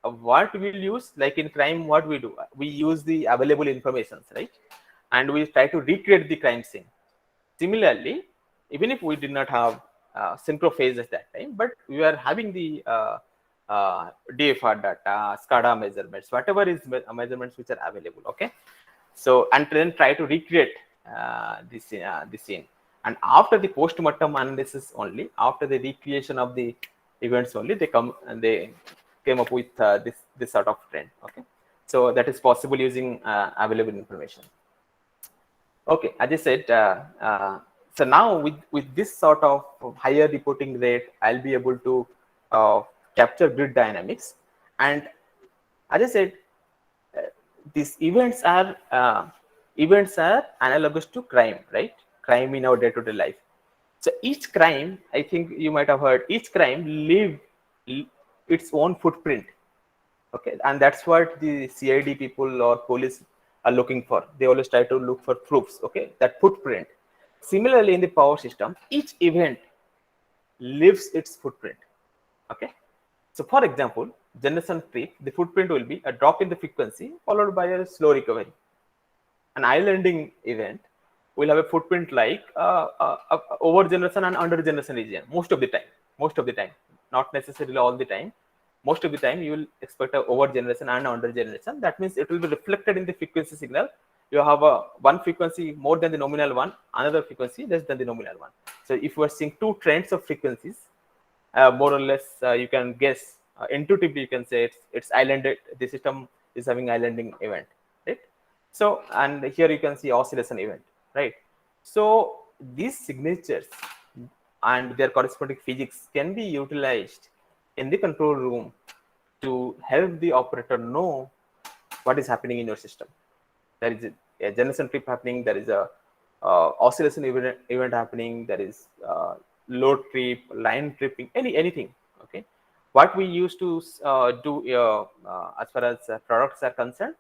what we'll use, like in crime, what we do, we use the available information, right? And we try to recreate the crime scene. Similarly, even if we did not have synchro phase at that time, but we are having the DFR data, SCADA measurements, whatever is measurements which are available. Okay, so and then try to recreate this scene. And after the post-mortem analysis only, after the recreation of the events only, they came up with this sort of trend. Okay, so that is possible using available information. Okay, as I said, so now with this sort of higher reporting rate, I'll be able to capture grid dynamics. And as I said, these events are analogous to crime, right? Crime in our day-to-day life. So each crime, I think you might have heard, each crime leave its own footprint. Okay, and that's what the CID people or police are looking for. They always try to look for proofs. Okay, that footprint. Similarly, in the power system, each event leaves its footprint. Okay, so for example, generation trip, the footprint will be a drop in the frequency followed by a slow recovery. An islanding event will have a footprint like over generation and under generation region most of the time, not necessarily all the time. Most of the time you will expect a over generation and under generation. That means it will be reflected in the frequency signal. You have one frequency more than the nominal one, another frequency less than the nominal one. So if you are seeing two trends of frequencies, more or less you can guess intuitively, you can say it's islanded, the system is having islanding event, right? So, and here you can see oscillation event, right? So these signatures and their corresponding physics can be utilized in the control room to help the operator know what is happening in your system. There is a generation trip happening, there is a oscillation event happening, there is load trip, line tripping, anything. Okay, what we used to do as far as products are concerned,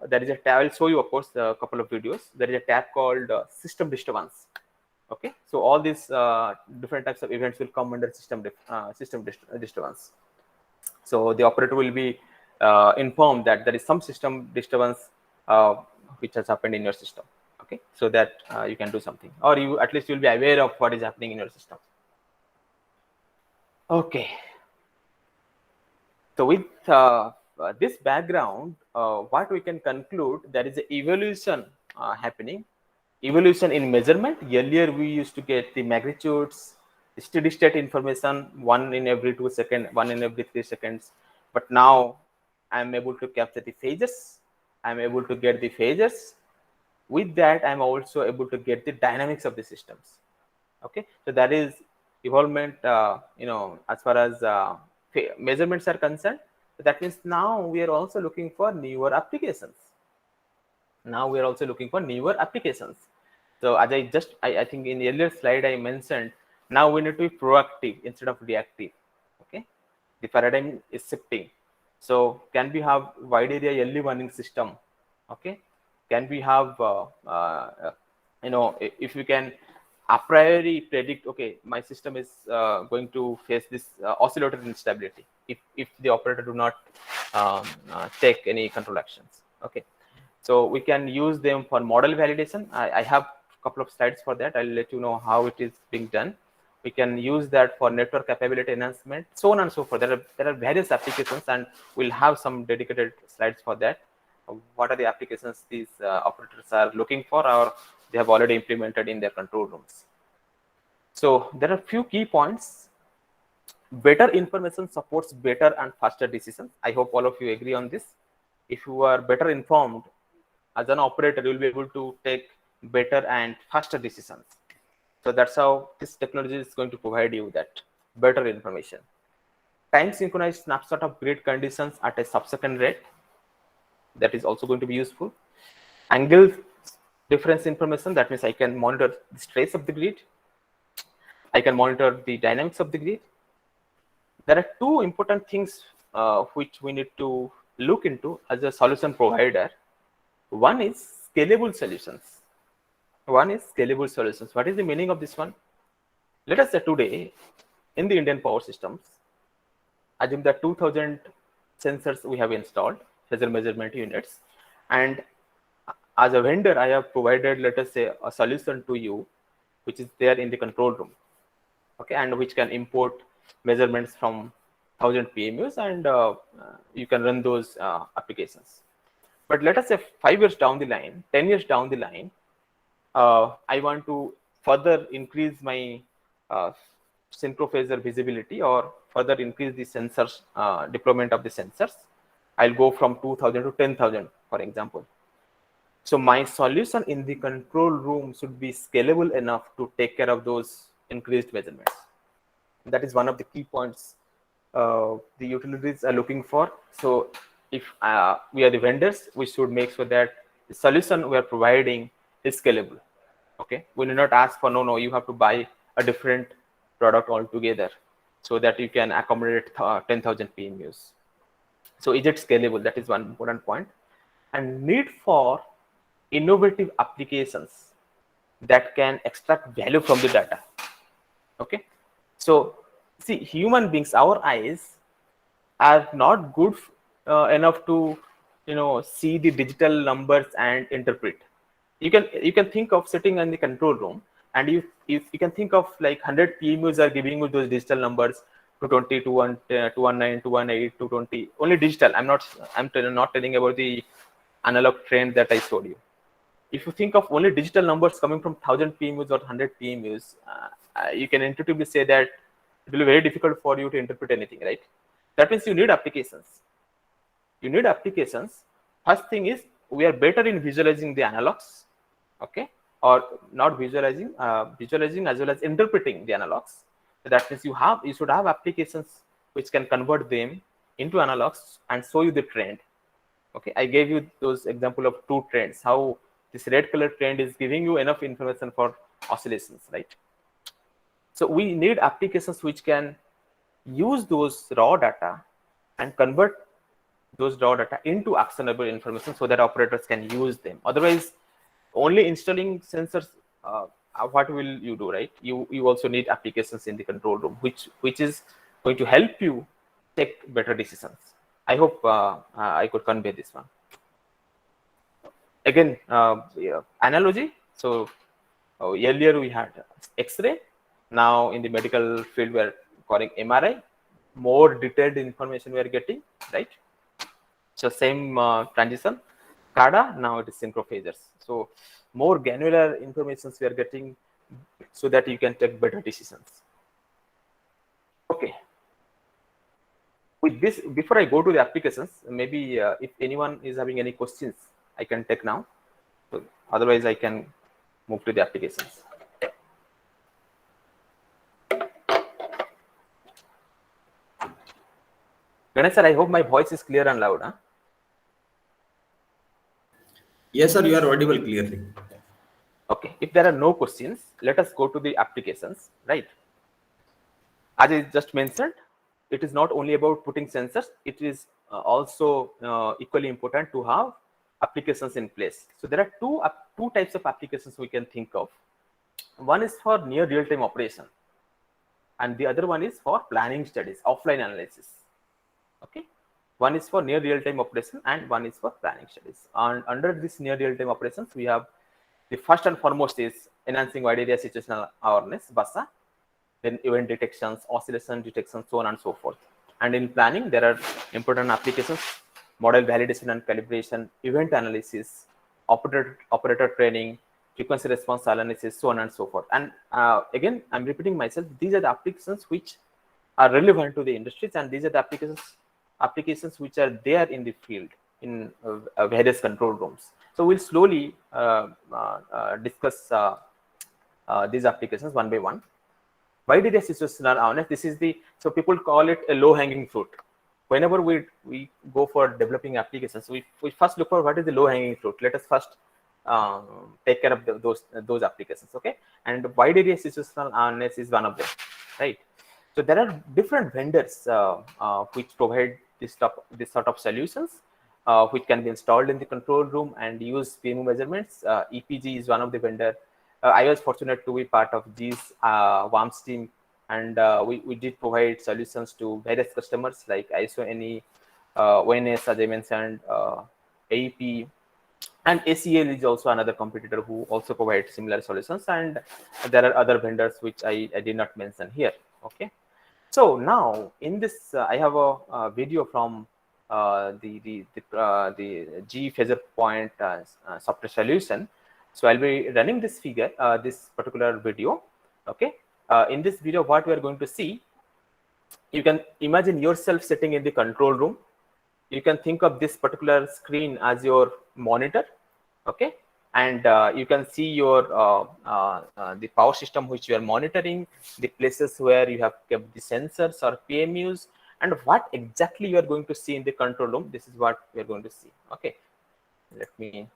there is a tab. I will show you, of course, a couple of videos. There is a tab called system disturbance. Okay, so all these different types of events will come under system disturbance. So the operator will be informed that there is some system disturbance which has happened in your system. Okay, so that you can do something, or you at least will be aware of what is happening in your system. Okay, so with this background, what we can conclude, there is an evolution happening. Evolution in measurement. Earlier we used to get the magnitudes, steady state information, 1 in every 2 seconds, 1 in every 3 seconds. But now I'm able to capture the phases. I'm able to get the phases. With that, I'm also able to get the dynamics of the systems. Okay, so that is evolvement. As far as measurements are concerned, That means now we are also looking for newer applications. So as I think in the earlier slide I mentioned, now we need to be proactive instead of reactive. Okay, the paradigm is shifting. So can we have wide area early warning system? Okay, can we have if we can a priori predict, okay, my system is going to face this oscillator instability if the operator do not take any control actions. Okay, so we can use them for model validation. I have a couple of slides for that. I'll let you know how it is being done. We can use that for network capability enhancement, so on and so forth. There are various applications, and we'll have some dedicated slides for that. What are the applications these operators are looking for, or they have already implemented in their control rooms. So there are few key points. Better information supports better and faster decisions. I hope all of you agree on this. If you are better informed as an operator, you will be able to take better and faster decisions. So that's how this technology is going to provide you that better information. Time synchronized snapshot of grid conditions at a sub-second rate. That is also going to be useful. Angle difference information. That means I can monitor the stress of the grid. I can monitor the dynamics of the grid. There are two important things which we need to look into as a solution provider. One is scalable solutions. What is the meaning of this one? Let us say today in the Indian power systems, assume that 2000 sensors we have installed, phasor measurement units, and as a vendor, I have provided, let us say, a solution to you, which is there in the control room, okay, and which can import measurements from 1000 PMUs, and you can run those applications. But let us say 5 years down the line, 10 years down the line, I want to further increase my synchrophasor visibility or further increase the sensors deployment of the sensors. I'll go from 2000 to 10,000, for example. So my solution in the control room should be scalable enough to take care of those increased measurements. That is one of the key points the utilities are looking for. So if we are the vendors, we should make sure that the solution we are providing is scalable. Okay, we will not ask for no, you have to buy a different product altogether so that you can accommodate 10,000 PMUs. So is it scalable? That is one important point. And need for innovative applications that can extract value from the data. Okay, so see, human beings, our eyes are not good enough to see the digital numbers and interpret. You can think of sitting in the control room, and you can think of like 100 PMUs are giving you those digital numbers, 220, 219, 218, 220, only digital. I'm not telling about the analog trend that I showed you. If you think of only digital numbers coming from 1000 PMUs or 100 PMUs, you can intuitively say that it will be very difficult for you to interpret anything, right? That means you need applications. First thing is, we are better in visualizing the analogs, okay, or not visualizing, visualizing as well as interpreting the analogs. So that means you should have applications which can convert them into analogs and show you the trend. Okay, I gave you those example of two trends, how this red color trend is giving you enough information for oscillations, right? So we need applications which can use those raw data and convert those raw data into actionable information so that operators can use them. Otherwise, only installing sensors, what will you do, right? You also need applications in the control room, which is going to help you take better decisions. I hope I could convey this one. Again, analogy. So earlier we had X-ray. Now in the medical field, we are calling MRI. More detailed information we are getting, right? So same transition. SCADA, now it is synchrophasors. So more granular information we are getting so that you can take better decisions. Okay. With this, before I go to the applications, maybe if anyone is having any questions, I can take now. So otherwise, I can move to the applications. Ganesh sir, I hope my voice is clear and loud. Huh? Yes, sir, you are audible clearly. Okay, if there are no questions, let us go to the applications, right? As I just mentioned, it is not only about putting sensors, it is also equally important to have applications in place. So there are two types of applications we can think of. One is for near real-time operation, and the other one is for planning studies, offline analysis. Okay, one is for near real-time operation and one is for planning studies. And under this near real-time operations, we have the first and foremost is enhancing wide area situational awareness, BASA, then event detections, oscillation detection, so on and so forth. And in planning, there are important applications: model validation and calibration, event analysis, operator training, frequency response analysis, so on and so forth. And again, I'm repeating myself, these are the applications which are relevant to the industries, and these are the applications which are there in the field in various control rooms. So we'll slowly discuss these applications one by one. Why did situational awareness? This is the, so people call it a low hanging fruit. Whenever we go for developing applications, we first look for what is the low hanging fruit. Let us first take care of those applications. Okay, and wide area situational awareness is one of them, right? So there are different vendors which provide this sort of solutions, which can be installed in the control room and use PMU measurements. EPG is one of the vendor. I was fortunate to be part of these WAMS team, and we did provide solutions to various customers like ISO-NE, ONS, as I mentioned, AEP, and ACL is also another competitor who also provides similar solutions. And there are other vendors which I did not mention here. Okay. So now in this, I have a video from the G Phasor Point software solution. So I'll be running this figure, this particular video. Okay. In this video, what we are going to see, you can imagine yourself sitting in the control room. You can think of this particular screen as your monitor. Okay. And you can see your the power system which you are monitoring, the places where you have kept the sensors or PMUs, and what exactly you are going to see in the control room. This is what we are going to see. Okay, let me.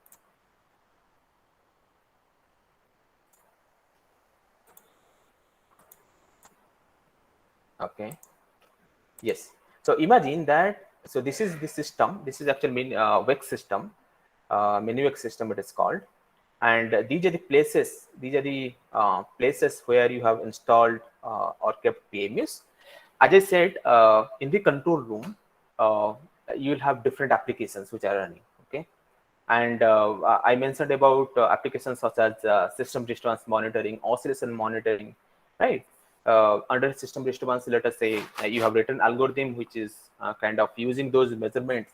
Okay. Yes. So imagine that. So this is the system. This is actually WEX system, MenuWEX system it is called. And these are the places. These are the places where you have installed or kept PMUs. As I said, in the control room, you will have different applications which are running. Okay, and I mentioned about applications such as system disturbance monitoring, oscillation monitoring, right? Under system disturbance, let us say you have written algorithm which is kind of using those measurements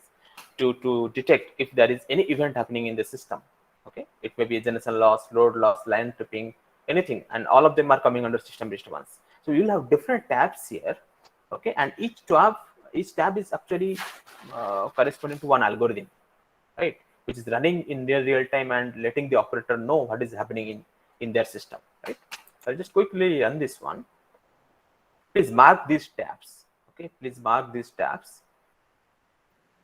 to detect if there is any event happening in the system. Okay, it may be a generation loss, load loss, line tripping, anything, and all of them are coming under system disturbance. So you'll have different tabs here. Okay, and each tab is actually corresponding to one algorithm, right, which is running in their real time and letting the operator know what is happening in their system, right? So I'll just quickly run this one. Please mark these tabs. Okay, please mark these tabs.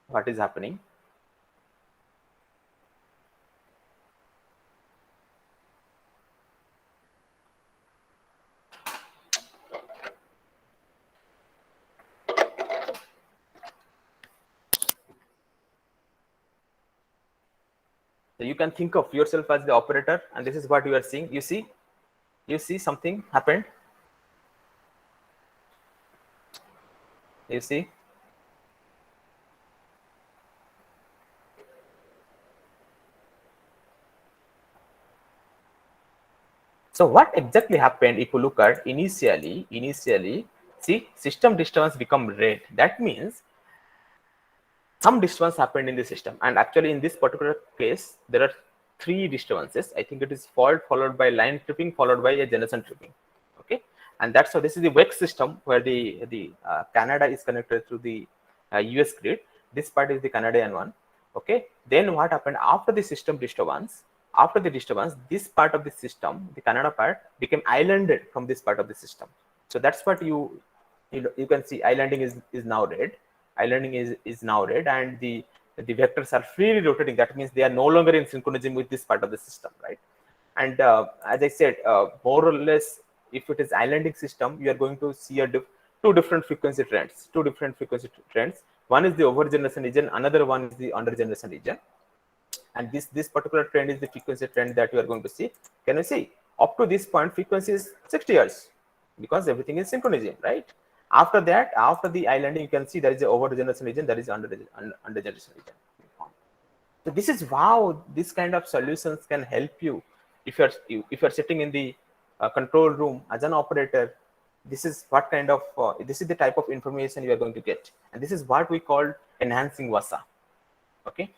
What is happening? So you can think of yourself as the operator, and this is what you are seeing. You see something happened. You see. So what exactly happened? If you look at initially, see, system disturbance become red. That means some disturbance happened in the system. And actually in this particular case, there are 3 disturbances. I think it is fault followed by line tripping followed by a generation tripping. Okay, and that's how this is the WEX system where the Canada is connected to the US grid. This part is the Canadian one. Okay, then what happened after the system disturbance? After the disturbance, this part of the system, the Canada part, became islanded from this part of the system. So that's what you can see. Islanding is now red. islanding is now red, and the vectors are freely rotating. That means they are no longer in synchronism with this part of the system, right? And as I said, more or less, if it is islanding system, you are going to see two different frequency trends. One is the over generation region, another one is the under generation region. And this particular trend is the frequency trend that you are going to see. Can you see? Up to this point, frequency is 60 Hz because everything is synchronism, right? After that, after the islanding, you can see there is a over generation region, there is under generation region. So this is how this kind of solutions can help you if you're sitting in the control room as an operator. This is what kind of this is the type of information you are going to get, and this is what we call enhancing VASA. Okay.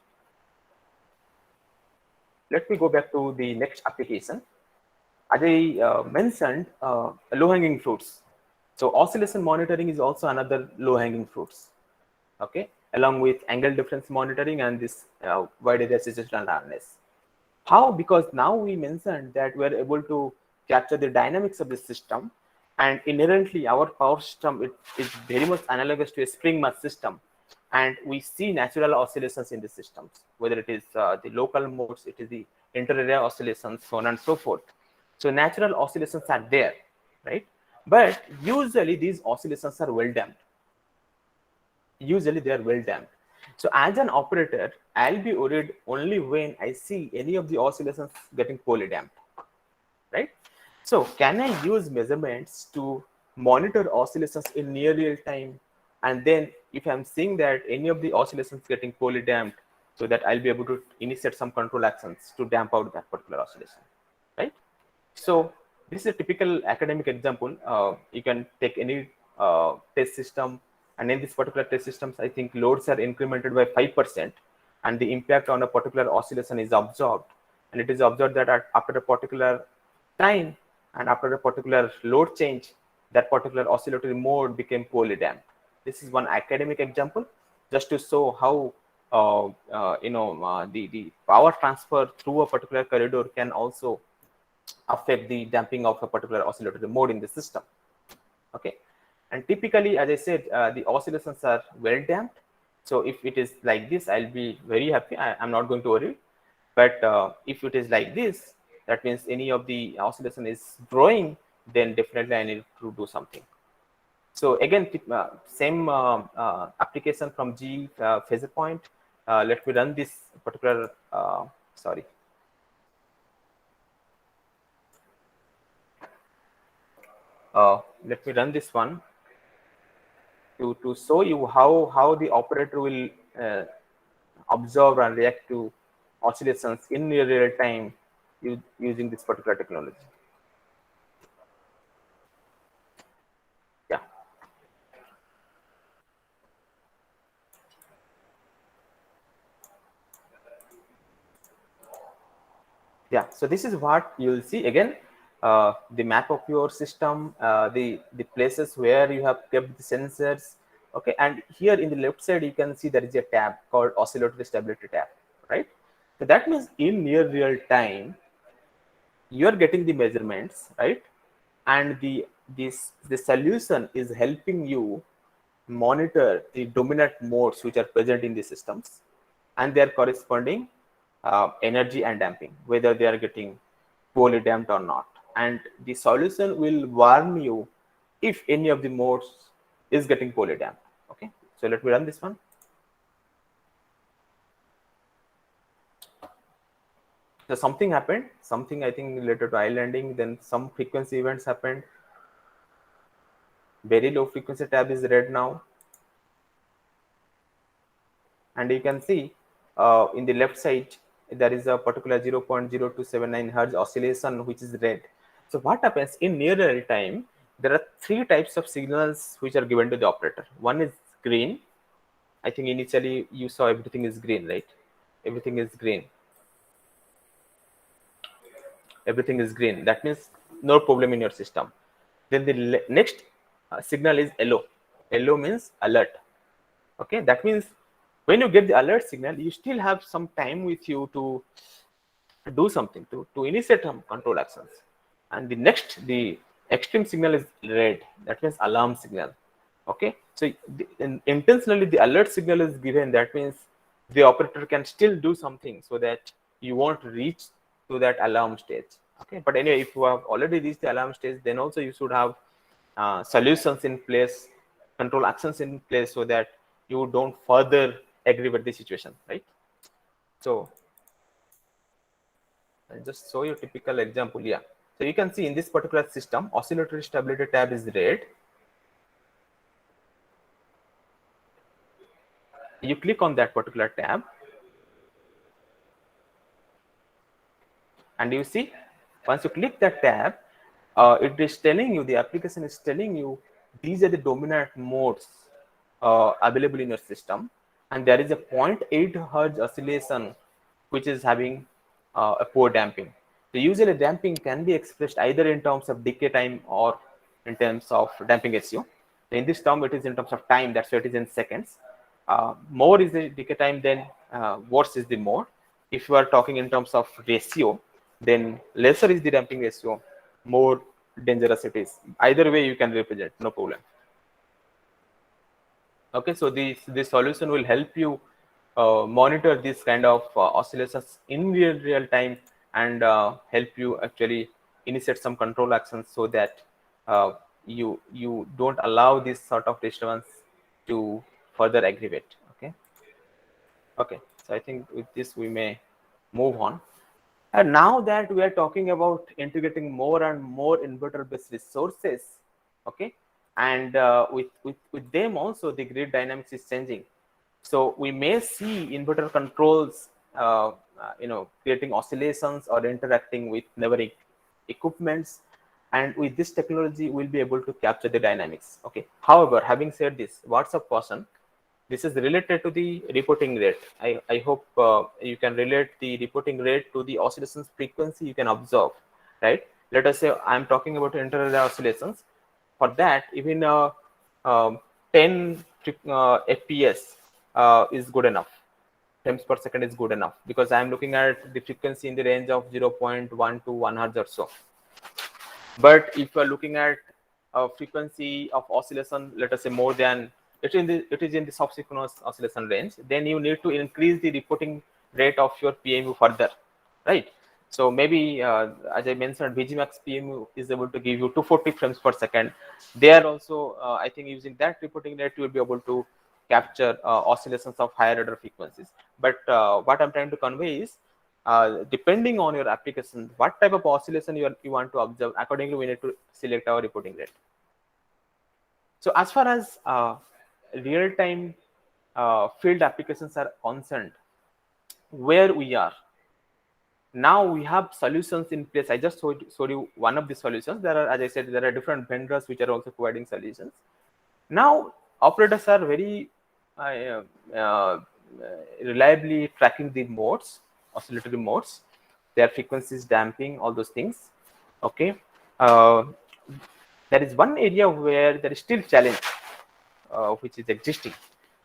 Let me go back to the next application. As I mentioned, low-hanging fruits. So oscillation monitoring is also another low-hanging fruits. Okay, along with angle difference monitoring and this wide area situational awareness. How? Because now we mentioned that we are able to capture the dynamics of the system, and inherently our power system is very much analogous to a spring mass system, and we see natural oscillations in the systems, whether it is the local modes, it is the inter-area oscillations, so on and so forth. So natural oscillations are there, right? But usually these oscillations are well damped. Usually they are well damped. So as an operator, I'll be worried only when I see any of the oscillations getting poorly damped, right? So can I use measurements to monitor oscillations in near real time? And then if I'm seeing that any of the oscillations getting poorly damped, so that I'll be able to initiate some control actions to damp out that particular oscillation, right? So this is a typical academic example. You can take any test system, and in this particular test systems, I think loads are incremented by 5%, and the impact on a particular oscillation is absorbed. And it is observed that after a particular time and after a particular load change, that particular oscillatory mode became poorly damped. This is one academic example, just to show how the power transfer through a particular corridor can also affect the damping of a particular oscillatory mode in the system. Okay, and typically, as I said, the oscillations are well damped. So if it is like this, I'll be very happy. I'm not going to worry. But if it is like this, that means any of the oscillation is growing, then definitely I need to do something. So again, same application from G phasor point. Let me run this particular, sorry. Let me run this one to show you how the operator will observe and react to oscillations in real time using this particular technology. Yeah. Yeah, so this is what you'll see again, the map of your system, the places where you have kept the sensors. Okay, and here in the left side, you can see there is a tab called oscillatory stability tab, right? So that means in near real time, you are getting the measurements, right? And the solution is helping you monitor the dominant modes which are present in the systems and their corresponding energy and damping, whether they are getting poorly damped or not. And the solution will warn you if any of the modes is getting poorly damped. Okay, so let me run this one. So something happened, something I think related to islanding, then some frequency events happened. Very low frequency tab is red now. And you can see in the left side, there is a particular 0.0279 Hertz oscillation, which is red. So what happens in near real time, there are three types of signals which are given to the operator. One is green. I think initially you saw everything is green, right? Everything is green. Everything is green. That means no problem in your system. Then the next signal is yellow. Yellow means alert. Okay, that means when you get the alert signal, you still have some time with you to do something, to initiate some control actions. And the extreme signal is red. That means alarm signal. Okay, so intentionally the alert signal is given. That means the operator can still do something so that you won't reach to that alarm stage. Okay, but anyway, if you have already reached the alarm stage, then also you should have solutions in place, control actions in place, so that you don't further aggravate the situation, right? So I'll just show you a typical example. Yeah, so you can see in this particular system, oscillatory stability tab is red. You click on that particular tab, and you see, once you click that tab, it is telling you, the application is telling you, these are the dominant modes available in your system, and there is a 0.8 hertz oscillation which is having a poor damping. So usually damping can be expressed either in terms of decay time or in terms of damping ratio. So in this term, it is in terms of time, that's why it is in seconds. More is the decay time, then worse is the mode. If you are talking in terms of ratio, then lesser is the damping ratio, more dangerous it is. Either way you can represent, no problem. Okay, so this solution will help you monitor this kind of oscillations in real time, and help you actually initiate some control actions so that you don't allow this sort of disturbance to further aggravate. Okay, so I think with this we may move on. And now that we are talking about integrating more and more inverter-based resources, okay, and with them also the grid dynamics is changing. So we may see inverter controls, creating oscillations or interacting with neighboring equipments, and with this technology we'll be able to capture the dynamics. Okay. However, having said this, what's of caution? This is related to the reporting rate. I hope you can relate the reporting rate to the oscillations frequency you can observe, right? Let us say I'm talking about inter-array oscillations. For that, even 10 FPS is good enough. Frames per second is good enough, because I'm looking at the frequency in the range of 0.1 to 1 hertz or so. But if you are looking at a frequency of oscillation, let us say more than, it is in the subsynchronous oscillation range, then you need to increase the reporting rate of your PMU further, right? So maybe as I mentioned, VGMax PMU is able to give you 240 frames per second. There also, I think using that reporting rate, you will be able to capture oscillations of higher order frequencies. But what I'm trying to convey is, depending on your application, what type of oscillation you want to observe, accordingly we need to select our reporting rate. So as far as real-time field applications are concerned, where we are now, we have solutions in place. I just showed you one of the solutions. There are, as I said, there are different vendors which are also providing solutions. Now operators are very reliably tracking the modes, oscillatory modes, their frequencies, damping, all those things. Okay, there is one area where there is still challenge which is existing,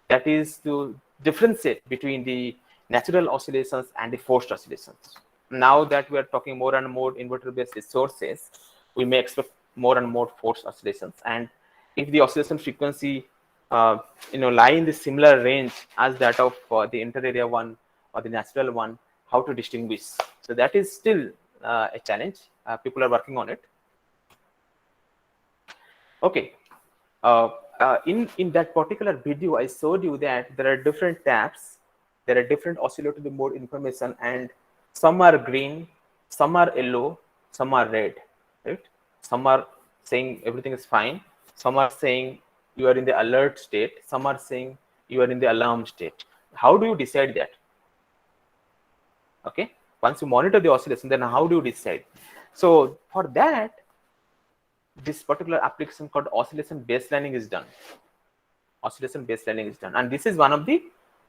that is to differentiate between the natural oscillations and the forced oscillations. Now that we are talking more and more inverter based resources, we may expect more and more forced oscillations, and if the oscillation frequency lie in the similar range as that of the inter-area one or the natural one, how to distinguish? So that is still a challenge. People are working on it. Okay, in that particular video, I showed you that there are different tabs, there are different oscillatory mode information, and some are green, some are yellow, some are red, right? Some are saying everything is fine, some are saying you are in the alert state, some are saying you are in the alarm state. How do you decide that? Okay, once you monitor the oscillation, then how do you decide? So for that, this particular application called oscillation baselining is done. Oscillation baselining is done, and this is one of the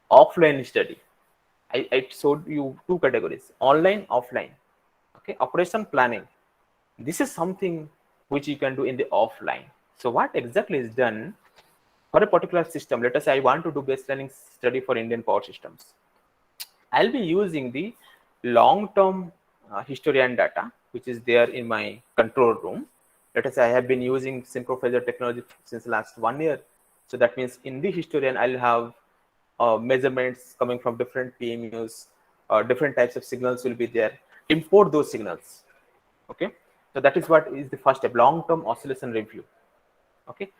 offline study. I showed you two categories: online, offline. Okay, operation planning. This is something which you can do in the offline. So what exactly is done for a particular system? Let us say I want to do baselining study for Indian power systems. I'll be using the long-term history and data, which is there in my control room. Let us say I have been using synchrophasor technology since last 1 year. So that means in the historian, I'll have measurements coming from different PMUs, different types of signals will be there. Import those signals. Okay, so that is what is the first step, long-term oscillation review. Okay,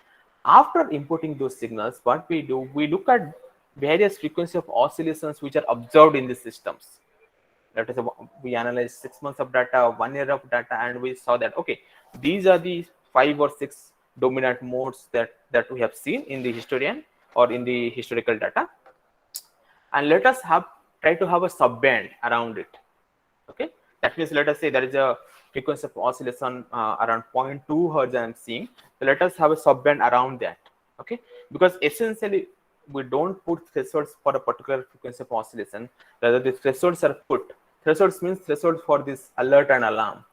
after importing those signals, what we do, we look at various frequency of oscillations which are observed in the systems. That is, we analyze 6 months of data, 1 year of data, and we saw that okay, these are the 5 or 6 dominant modes that we have seen in the historian or in the historical data, and let us try to have a subband around it. Okay, that means let us say there is a frequency of oscillation around 0.2 hertz I am seeing. So let us have a subband around that. Okay, because essentially we don't put thresholds for a particular frequency of oscillation. Rather, the thresholds are put. Thresholds means thresholds for this alert and alarm.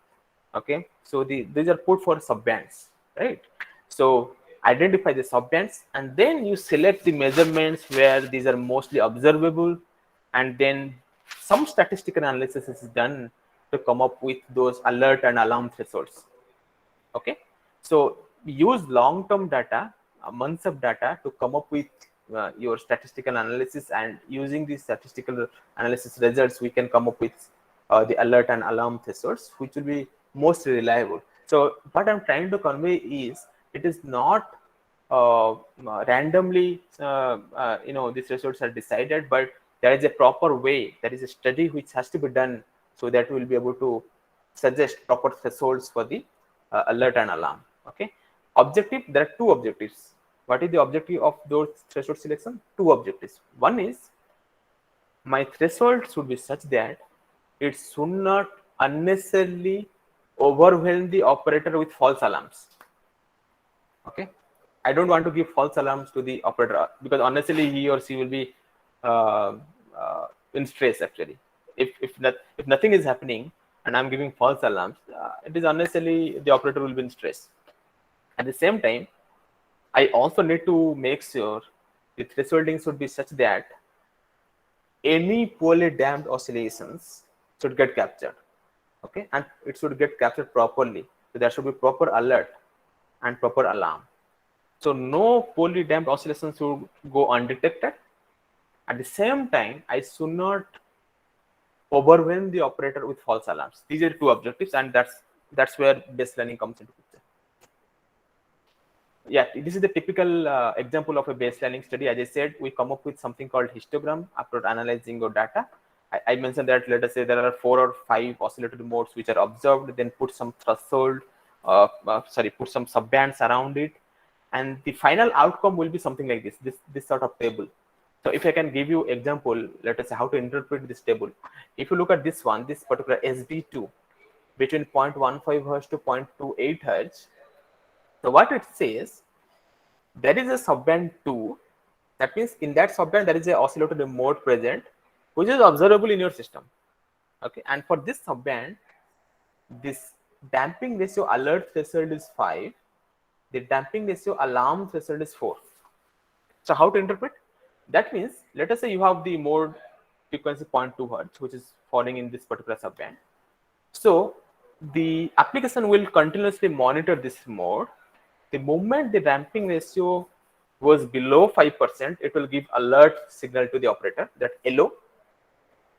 Okay, so these are put for subbands, right? So identify the subbands, and then you select the measurements where these are mostly observable, and then some statistical analysis is done to come up with those alert and alarm thresholds. Okay, so use long-term data, months of data, to come up with your statistical analysis, and using these statistical analysis results, we can come up with the alert and alarm thresholds, which will be most reliable. So what I'm trying to convey is, it is not randomly these thresholds are decided, but there is a proper way, there is a study which has to be done, so that we will be able to suggest proper thresholds for the alert and alarm. Okay, objective, there are two objectives. What is the objective of those threshold selection? Two objectives. One is, my threshold should be such that it should not unnecessarily overwhelm the operator with false alarms. Okay, I don't want to give false alarms to the operator, because honestly he or she will be in stress. Actually, if nothing is happening and I'm giving false alarms, it is unnecessarily the operator will be in stress. At the same time, I also need to make sure the thresholding should be such that any poorly damped oscillations should get captured. Okay, and it should get captured properly. So there should be proper alert and proper alarm. So no poorly damped oscillations should go undetected. At the same time, I should not overwhelm the operator with false alarms. These are two objectives, and that's where baselining comes into picture. Yeah, this is the typical example of a baselining study. As I said, we come up with something called histogram after analyzing your data. I mentioned that, let us say there are 4 or 5 oscillatory modes which are observed, then put some threshold, put some subbands around it, and the final outcome will be something like this sort of table. So if I can give you example, let us say how to interpret this table. If you look at this one, this particular SD2, between 0.15 hertz to 0.28 hertz. So what it says, there is a subband 2. That means in that subband there is a oscillatory mode present, which is observable in your system. Okay, and for this subband, this damping ratio alert threshold is 5. The damping ratio alarm threshold is 4. So how to interpret? That means, let us say you have the mode frequency 0.2 hertz, which is falling in this particular subband. So the application will continuously monitor this mode. The moment the damping ratio goes below 5%, it will give alert signal to the operator, that yellow.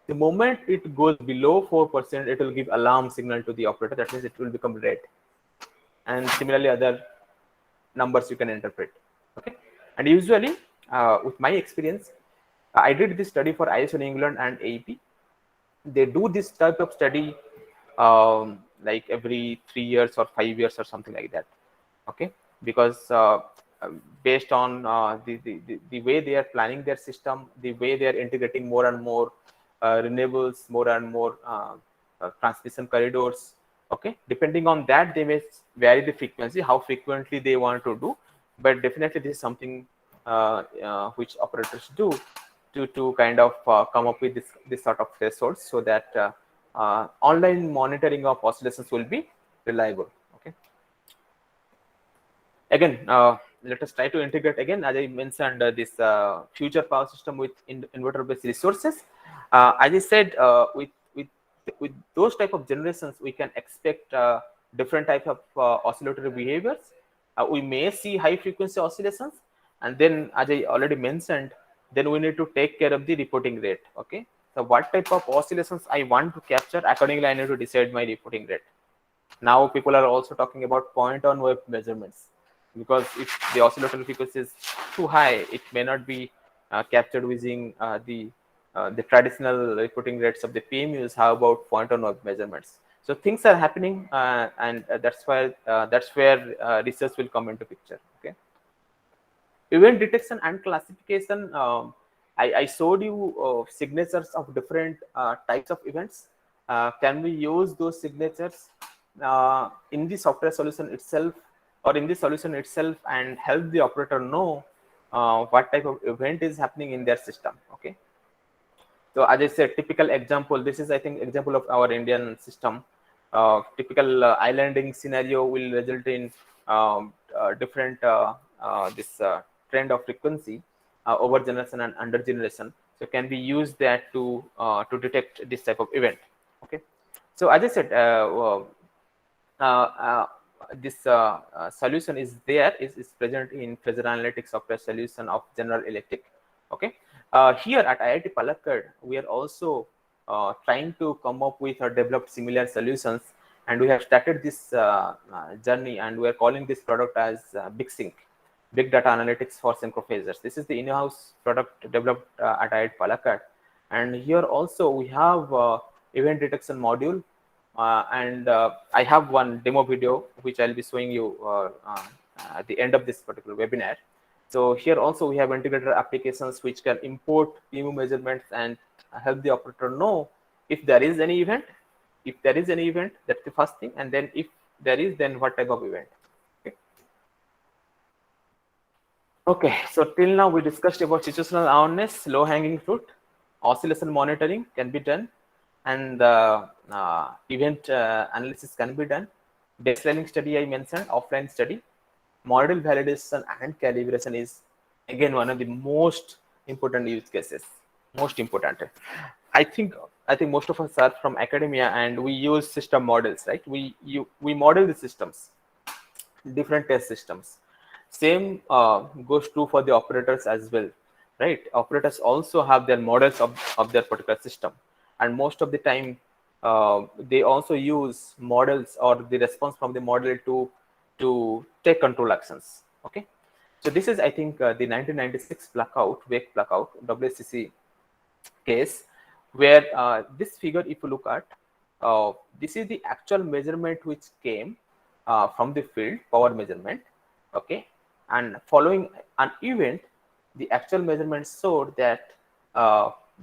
The moment it goes below 4%, it will give alarm signal to the operator, that means it will become red. And similarly, other numbers you can interpret. Okay, and usually with my experience, I did this study for ISO England and AEP. They do this type of study like every 3 years or 5 years or something like that. Okay, because based on the way they are planning their system, the way they are integrating more and more renewables, more and more transmission corridors. Okay, depending on that, they may vary the frequency, how frequently they want to do, but definitely this is something which operators do to kind of come up with this sort of thresholds, so that online monitoring of oscillations will be reliable. Okay, again, let us try to integrate again, as I mentioned, this future power system with inverter based resources. As I said, with those type of generations, we can expect different type of oscillatory behaviors. We may see high frequency oscillations, And then, as I already mentioned, then we need to take care of the reporting rate. Okay, so what type of oscillations I want to capture, accordingly I need to decide my reporting rate. Now people are also talking about point on wave measurements, because if the oscillator frequency is too high, it may not be captured using the traditional reporting rates of the PMUs. How about point on wave measurements? So things are happening, and that's where research will come into picture. Okay. Event detection and classification. I showed you signatures of different types of events. Can we use those signatures in the software solution itself, or in the solution itself, and help the operator know what type of event is happening in their system? Okay. So as I said, typical example, this is I think example of our Indian system. Typical islanding scenario will result in different this trend of frequency over generation and under generation. So can we use that to detect this type of event? Okay. So as I said, this solution is present in pressure analytics software solution of General Electric. Okay. Here at IIT Palakkad, we are also trying to come up with or develop similar solutions, and we have started this journey, and we are calling this product as Big Sync, Big Data Analytics for Synchro Phasers. This is the in-house product developed at IIT Palakkad, and here also we have event detection module. And I have one demo video which I'll be showing you at the end of this particular webinar. So here also we have integrated applications which can import PMU measurements and help the operator know if there is any event. If there is any event, that's the first thing, and then if there is, then what type of event. Okay, so till now we discussed about situational awareness, low-hanging fruit, oscillation monitoring can be done, and event analysis can be done. Baselining study I mentioned, offline study. Model validation and calibration is again one of the most important use cases. Most important. I think most of us are from academia, and we use system models, right? We model the systems, different test systems. Same goes true for the operators as well, right? Operators also have their models of their particular system, and most of the time they also use models or the response from the model to take control actions. Okay, so this is I think the 1996 wake blackout WSCC case, where this figure, if you look at, this is the actual measurement which came from the field, power measurement. Okay, and following an event, the actual measurements showed that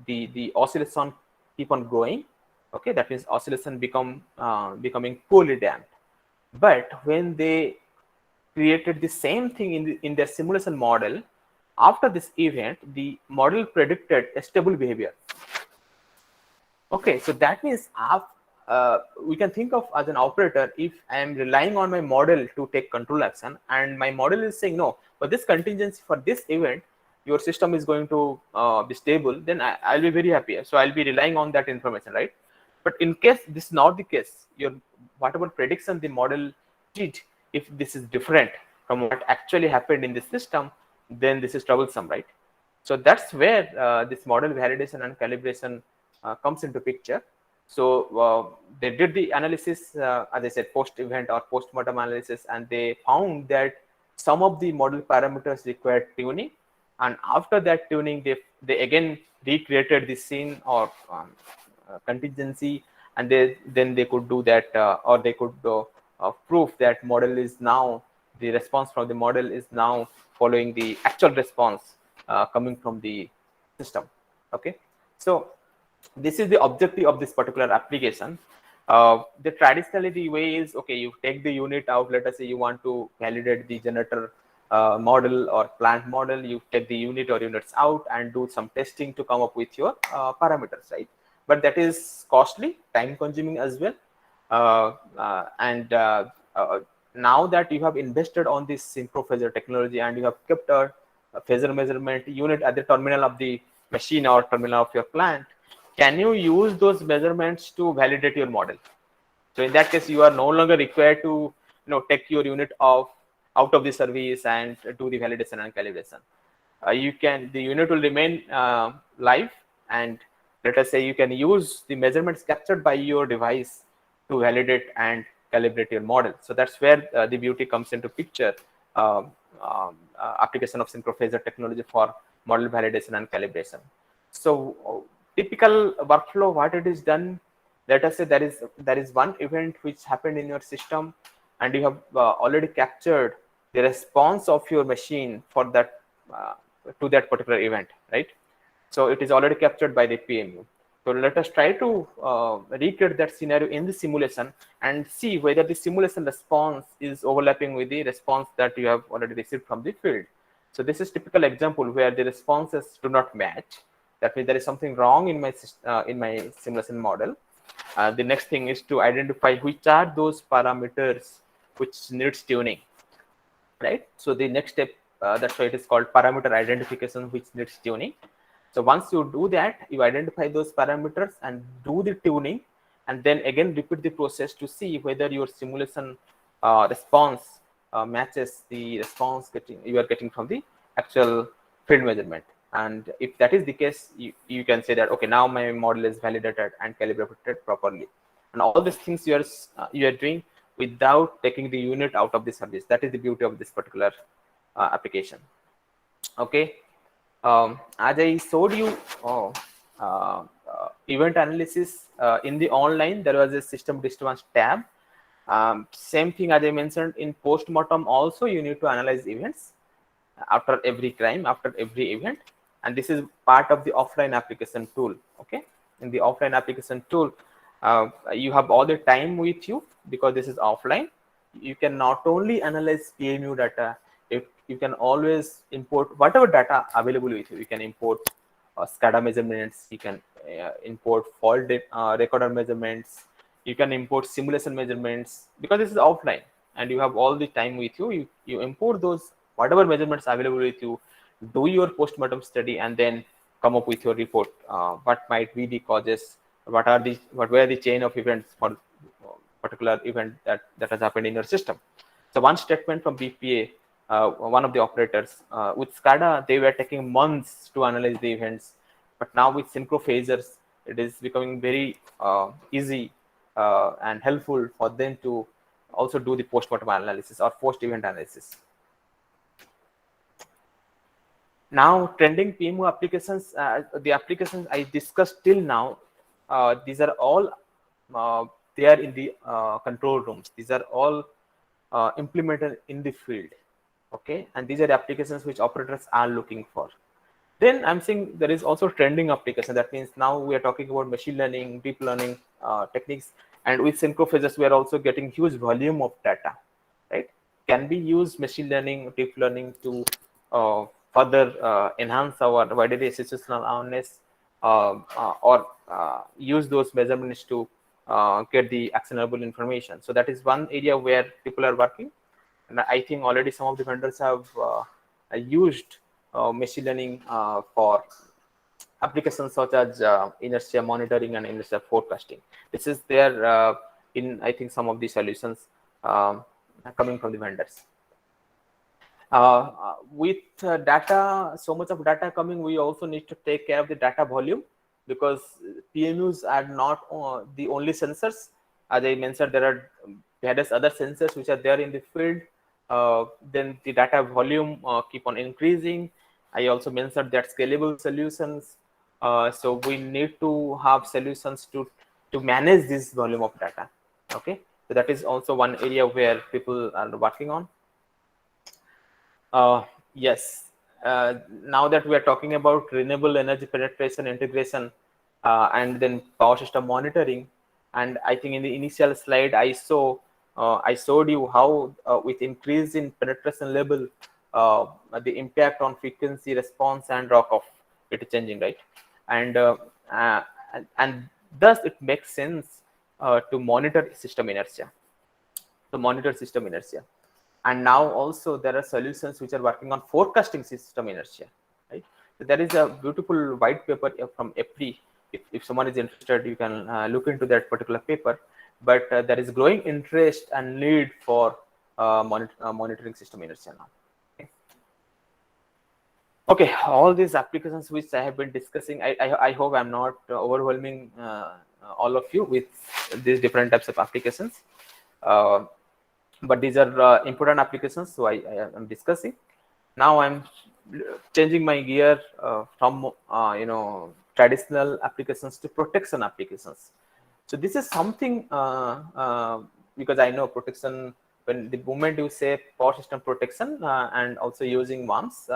the oscillation keep on growing. Okay, that means oscillation becoming poorly damped. But when they created the same thing in their simulation model, after this event, the model predicted a stable behavior. Okay, so that means we can think of as an operator, if I am relying on my model to take control action, and my model is saying no, but this contingency for this event, your system is going to be stable, then I'll be very happy. So I'll be relying on that information, right? But in case this is not the case, your whatever prediction the model did, if this is different from what actually happened in the system, then this is troublesome, right? So that's where this model validation and calibration comes into picture. So they did the analysis, as I said, post-event or post-mortem analysis, and they found that some of the model parameters required tuning, and after that tuning, they again recreated the scene or contingency, and then they could do that, or they could prove that model is now, the response from the model is now following the actual response coming from the system. Okay, so this is the objective of this particular application. The traditionally the way is, okay, you take the unit out. Let us say you want to validate the generator model or plant model. You take the unit or units out and do some testing to come up with your parameters, right? But that is costly, time consuming as well. And now that you have invested on this synchro phasor technology, and you have kept a phasor measurement unit at the terminal of the machine or terminal of your plant, can you use those measurements to validate your model? So in that case, you are no longer required to take your unit off out of the service and do the validation and calibration. The unit will remain live, and let us say you can use the measurements captured by your device to validate and calibrate your model. So that's where the beauty comes into picture. Application of synchrophasor technology for model validation and calibration. So typical workflow, what it is done, let us say there is one event which happened in your system, and you have already captured the response of your machine for that to that particular event, right? So it is already captured by the PMU. So let us try to recreate that scenario in the simulation and see whether the simulation response is overlapping with the response that you have already received from the field. So this is typical example where the responses do not match. That means there is something wrong in my simulation model. The next thing is to identify which are those parameters which needs tuning, right? So the next step, that's why it is called parameter identification, which needs tuning. So once you do that, you identify those parameters and do the tuning, and then again repeat the process to see whether your simulation response matches the response you are getting from the actual field measurement. And if that is the case, you can say that, okay, now my model is validated and calibrated properly. And all these things you are doing without taking the unit out of the service. That is the beauty of this particular application. Okay. As I showed you event analysis in the online, there was a system disturbance tab. Same thing as I mentioned in postmortem, also you need to analyze events after every crime, after every event, and this is part of the offline application tool. Okay, in the offline application tool, you have all the time with you because this is offline. You can not only analyze PMU data, you can always import whatever data available with you. You can import SCADA measurements, you can import fault recorder measurements, you can import simulation measurements, because this is offline and you have all the time with you. You import those whatever measurements available with you, do your postmortem study, and then come up with your report. What might be the causes? What were the chain of events for particular event that has happened in your system? So one statement from BPA, one of the operators, with SCADA, they were taking months to analyze the events, but now with synchrophasors, it is becoming very easy and helpful for them to also do the post-mortem analysis or post-event analysis. Now, trending PMO applications, the applications I discussed till now, these are all there in the control rooms. These are all implemented in the field. Okay, and these are the applications which operators are looking for. Then I'm saying there is also trending application. That means now we are talking about machine learning, deep learning techniques, and with synchrophasors, we are also getting huge volume of data, right? Can we use machine learning, deep learning to further enhance our widely situational awareness, or use those measurements to get the actionable information? So that is one area where people are working. And I think already some of the vendors have used machine learning for applications such as inertia monitoring and inertia forecasting. This is there in, I think, some of the solutions coming from the vendors. With data, so much of data coming, we also need to take care of the data volume, because PMUs are not the only sensors. As I mentioned, there are various other sensors which are there in the field. Then the data volume keep on increasing. I also mentioned that scalable solutions. So we need to have solutions to manage this volume of data. Okay, so that is also one area where people are working on. Yes. Now that we are talking about renewable energy penetration integration and then power system monitoring, and I think in the initial slide I showed you how with increase in penetration level, the impact on frequency response and rock off, it is changing, right? And thus it makes sense to monitor system inertia. And now also there are solutions which are working on forecasting system inertia, right? So there is a beautiful white paper from FDP. If someone is interested, you can look into that particular paper. But there is growing interest and need for monitoring system inertia now. Okay, all these applications which I have been discussing, I hope I'm not overwhelming all of you with these different types of applications. But these are important applications, so I am discussing. Now I'm changing my gear from traditional applications to protection applications. So this is something because I know protection, when the moment you say power system protection and also using worms,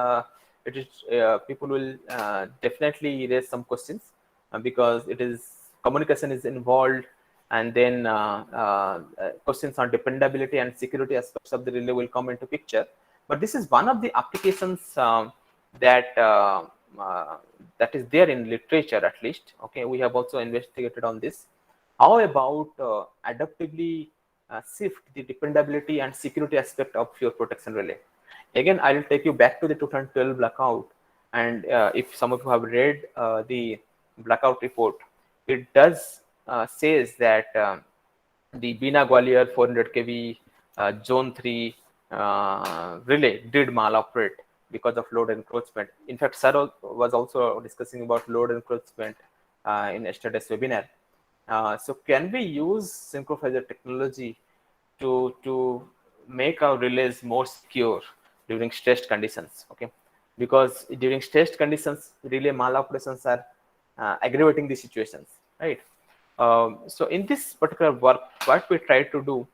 it is people will definitely raise some questions because it is communication is involved, and then questions on dependability and security aspects of the relay will come into picture. But this is one of the applications that that is there in literature, at least. Okay, we have also investigated on this. How about adaptively shift the dependability and security aspect of your protection relay? Again, I will take you back to the 2012 blackout, and if some of you have read the blackout report, it does says that the Bina Gwalior 400 kV zone 3 relay did maloperate because of load encroachment. In fact, Sir was also discussing about load encroachment in yesterday's webinar. So can we use synchrophaser technology to make our relays more secure during stressed conditions? Okay, because during stressed conditions, relay maloperations are aggravating the situations, right? So in this particular work, what we try to do,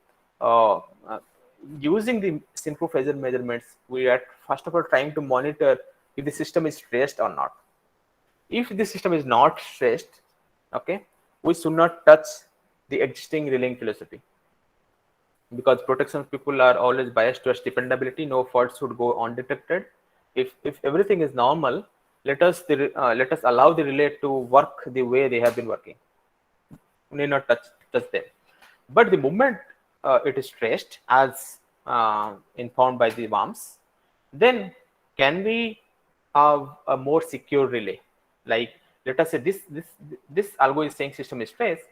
using the synchrophaser measurements, we are first of all trying to monitor if the system is stressed or not. If the system is not stressed, okay, we should not touch the existing relaying philosophy, because protection people are always biased towards dependability. No faults should go undetected. If everything is normal, let us allow the relay to work the way they have been working. We need not touch them. But the moment it is stressed, as informed by the worms, then can we have a more secure relay? Like, let us say this algo is saying system is stressed.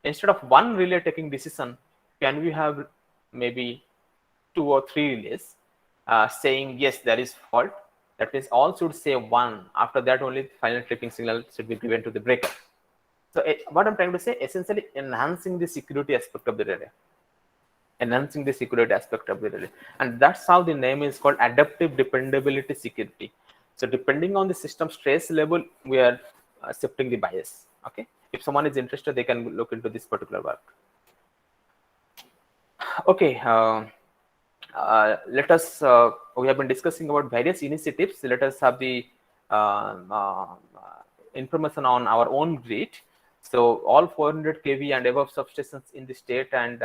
Instead of one relay taking decision, can we have maybe 2 or 3 relays saying yes, there is fault? That means all should say 1. After that, only the final tripping signal should be given to the breaker. So what I'm trying to say, essentially enhancing the security aspect of the relay. Enhancing the security aspect of the relay. And that's how the name is called adaptive dependability security. So depending on the system stress level, we are shifting the bias. Okay. If someone is interested, they can look into this particular work. Okay. Let us, we have been discussing about various initiatives. Let us have the information on our own grid. So all 400 kV and above substations in the state and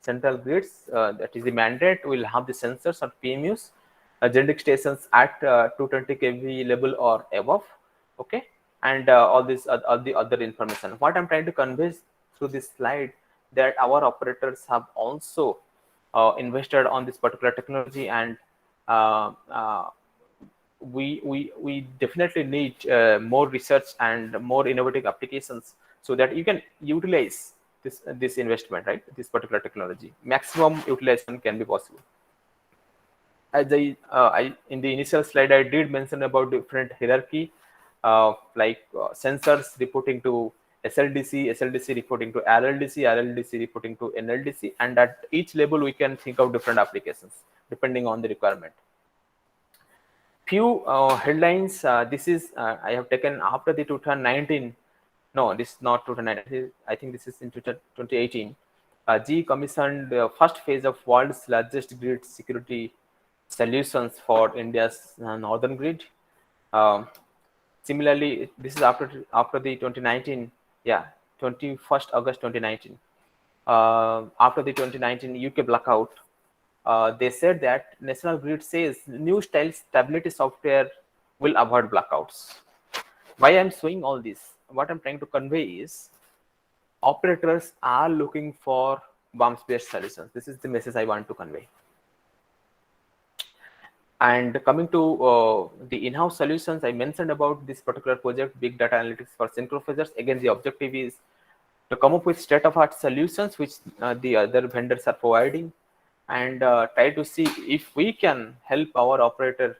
central grids, that is the mandate, will have the sensors or PMUs, generic stations at 220 kV level or above. Okay, and all the other information. What I'm trying to convey through this slide, that our operators have also invested on this particular technology, and we definitely need more research and more innovative applications so that you can utilize this investment, right? This particular technology, maximum utilization can be possible. As I in the initial slide, I did mention about different hierarchy, like sensors reporting to SLDC, SLDC reporting to RLDC, RLDC reporting to NLDC, and at each level we can think of different applications depending on the requirement. Few headlines. This is I have taken after the 2019. No, this is not 2019. I think this is in 2018. GE commissioned the first phase of world's largest grid security solutions for India's northern grid. Similarly, this is after the 2019. Yeah, 21st August 2019. After the 2019 UK blackout, they said that National Grid says new style stability software will avoid blackouts. Why I'm showing all this? What I'm trying to convey is operators are looking for worms-based solutions. This is the message I want to convey. And coming to the in-house solutions, I mentioned about this particular project, Big Data Analytics for Synchrophasers. Again, the objective is to come up with state-of-art solutions which the other vendors are providing, and try to see if we can help our operator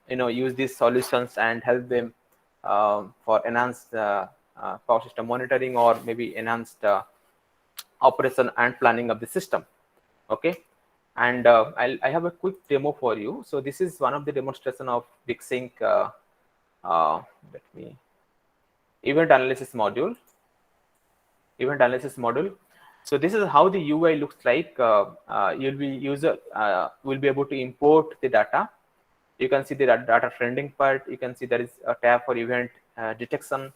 use these solutions and help them for enhanced power system monitoring, or maybe enhanced operation and planning of the system. Okay, and I have a quick demo for you. So this is one of the demonstration of BigSync let me event analysis module. So this is how the UI looks like. User will be able to import the data. You can see the data trending part. You can see there is a tab for event detection,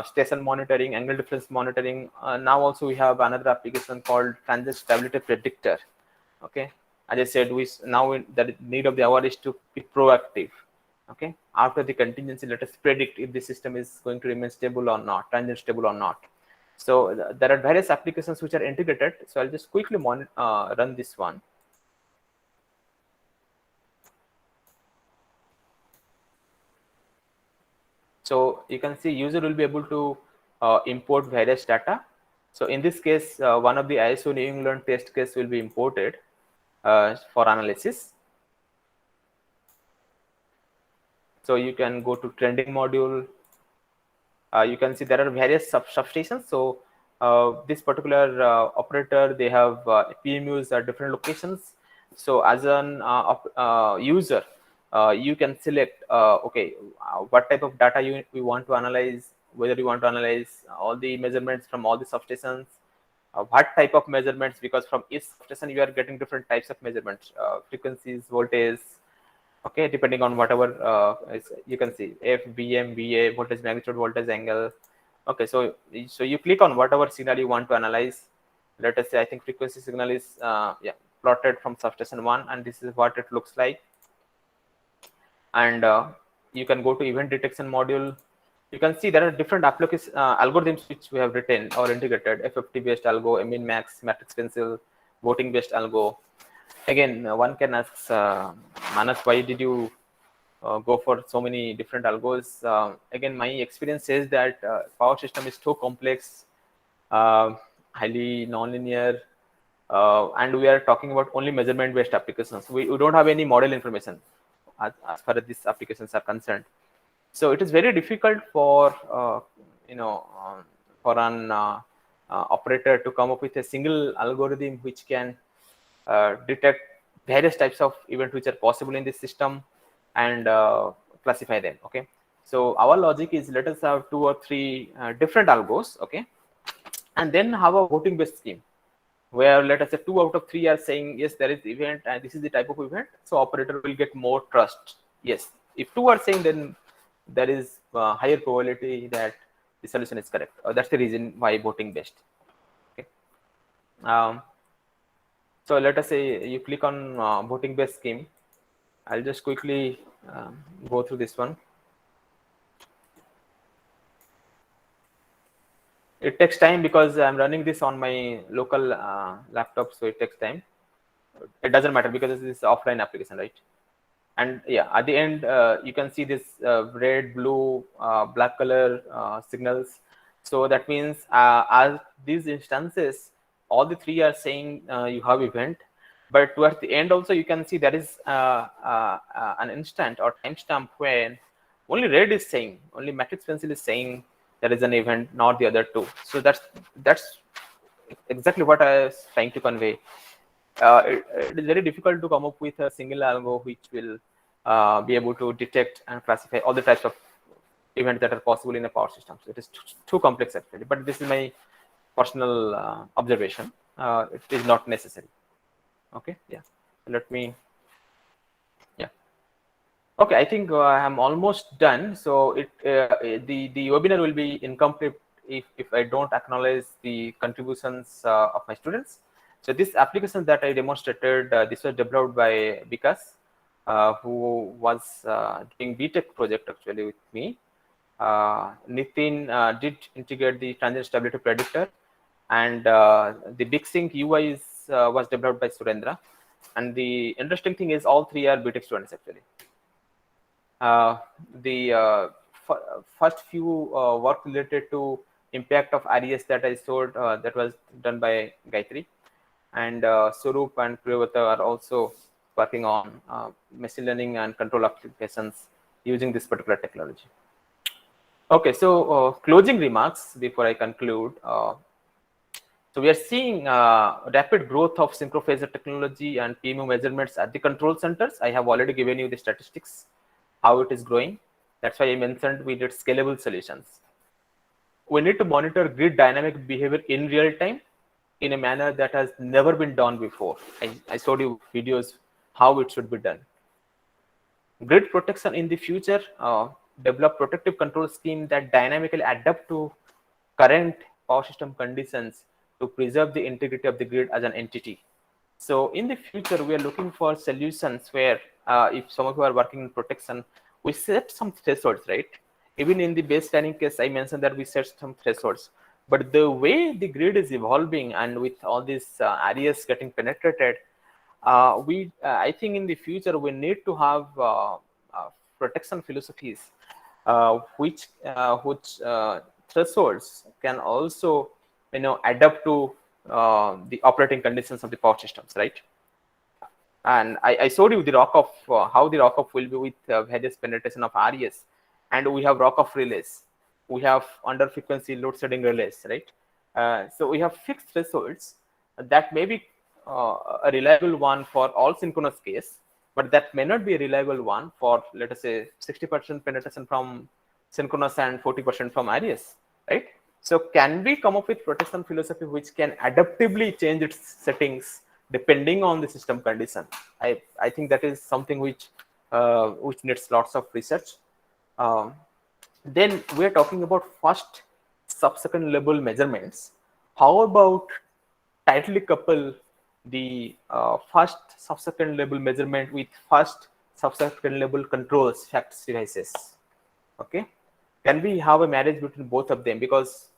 station monitoring, angle difference monitoring. Now also we have another application called transit stability predictor. Okay, as I said, the need of the hour is to be proactive. Okay, after the contingency, let us predict if the system is going to remain stable or not, transient stable or not. So there are various applications which are integrated. So I'll just quickly run this one. So you can see user will be able to import various data. So in this case, one of the ISO New England test case will be imported for analysis. So you can go to trending module. You can see there are various substations. So this particular operator, they have PMUs at different locations. So as an user, you can select what type of data we want to analyze, whether you want to analyze all the measurements from all the substations, what type of measurements, because from each substation you are getting different types of measurements, frequencies, voltage. Okay, depending on whatever you can see F, BM, VA, voltage magnitude, voltage angle. Okay, so you click on whatever signal you want to analyze. Let us say I think frequency signal is plotted from substation 1, and this is what it looks like. And you can go to event detection module. You can see there are different application algorithms which we have written or integrated: FFT based algo, min max, matrix pencil, voting based algo. Again, one can ask, Manas, why did you go for so many different algos? Again, my experience says that power system is too complex, highly nonlinear, and we are talking about only measurement based applications. We don't have any model information as far as these applications are concerned. So it is very difficult for for an operator to come up with a single algorithm which can detect various types of events which are possible in this system and classify them. Okay, so our logic is, let us have 2 or 3 different algos. Okay, and then have a voting based scheme where, let us say, 2 out of 3 are saying yes, there is event and this is the type of event, so operator will get more trust. Yes, if 2 are saying, then there is higher probability that the solution is correct. That's the reason why voting based. Okay. So let us say you click on voting based scheme. I'll just quickly go through this one. It takes time because I'm running this on my local laptop, so it takes time. It doesn't matter because this is offline application, right? And yeah, at the end, you can see this red, blue, black color signals. So that means as these instances, all the 3 are saying you have event, but towards the end also you can see there is an instant or timestamp when only red is saying, only matrix pencil is saying there is an event, not the other 2. So that's exactly what I was trying to convey. It is very difficult to come up with a single algo which will be able to detect and classify all the types of events that are possible in a power system. So it is too complex actually, but this is my personal observation. It is not necessary. Okay, yeah. Let me, yeah. Okay, I think I'm almost done. So the webinar will be incomplete if I don't acknowledge the contributions of my students. So this application that I demonstrated, this was developed by Vikas, who was doing BTech project actually with me. Nitin did integrate the transient stability predictor, and the BigSync UI was developed by Surendra. And the interesting thing is all 3 are BTech students actually. The first few work related to impact of RES that I showed, that was done by Gayatri. and Surup and Priyavata are also working on machine learning and control applications using this particular technology. Okay, so closing remarks before I conclude. So we are seeing rapid growth of synchrophasor technology and PMO measurements at the control centers. I have already given you the statistics, how it is growing. That's why I mentioned we need scalable solutions. We need to monitor grid dynamic behavior in real time in a manner that has never been done before. I showed you videos how it should be done. Grid protection in the future, develop protective control scheme that dynamically adapt to current power system conditions to preserve the integrity of the grid as an entity. So in the future, we are looking for solutions where if some of you are working in protection, we set some thresholds, right? Even in the baselining case, I mentioned that we set some thresholds. But the way the grid is evolving and with all these areas getting penetrated, I think in the future we need to have protection philosophies which thresholds can also adapt to the operating conditions of the power systems, right? And I showed you the rock-off, how the rock-off will be with various penetration of RES, and we have rock-off relays, we have under frequency load shedding relays, right? So we have fixed thresholds that may be a reliable one for all synchronous case, but that may not be a reliable one for, let us say, 60% penetration from synchronous and 40% from RES, right? So can we come up with protection philosophy which can adaptively change its settings depending on the system condition? I think that is something which needs lots of research. Then we are talking about first subsecond level measurements. How about tightly couple the first subsecond level measurement with first subsecond level controls facts devices? Okay, can we have a marriage between both of them? Because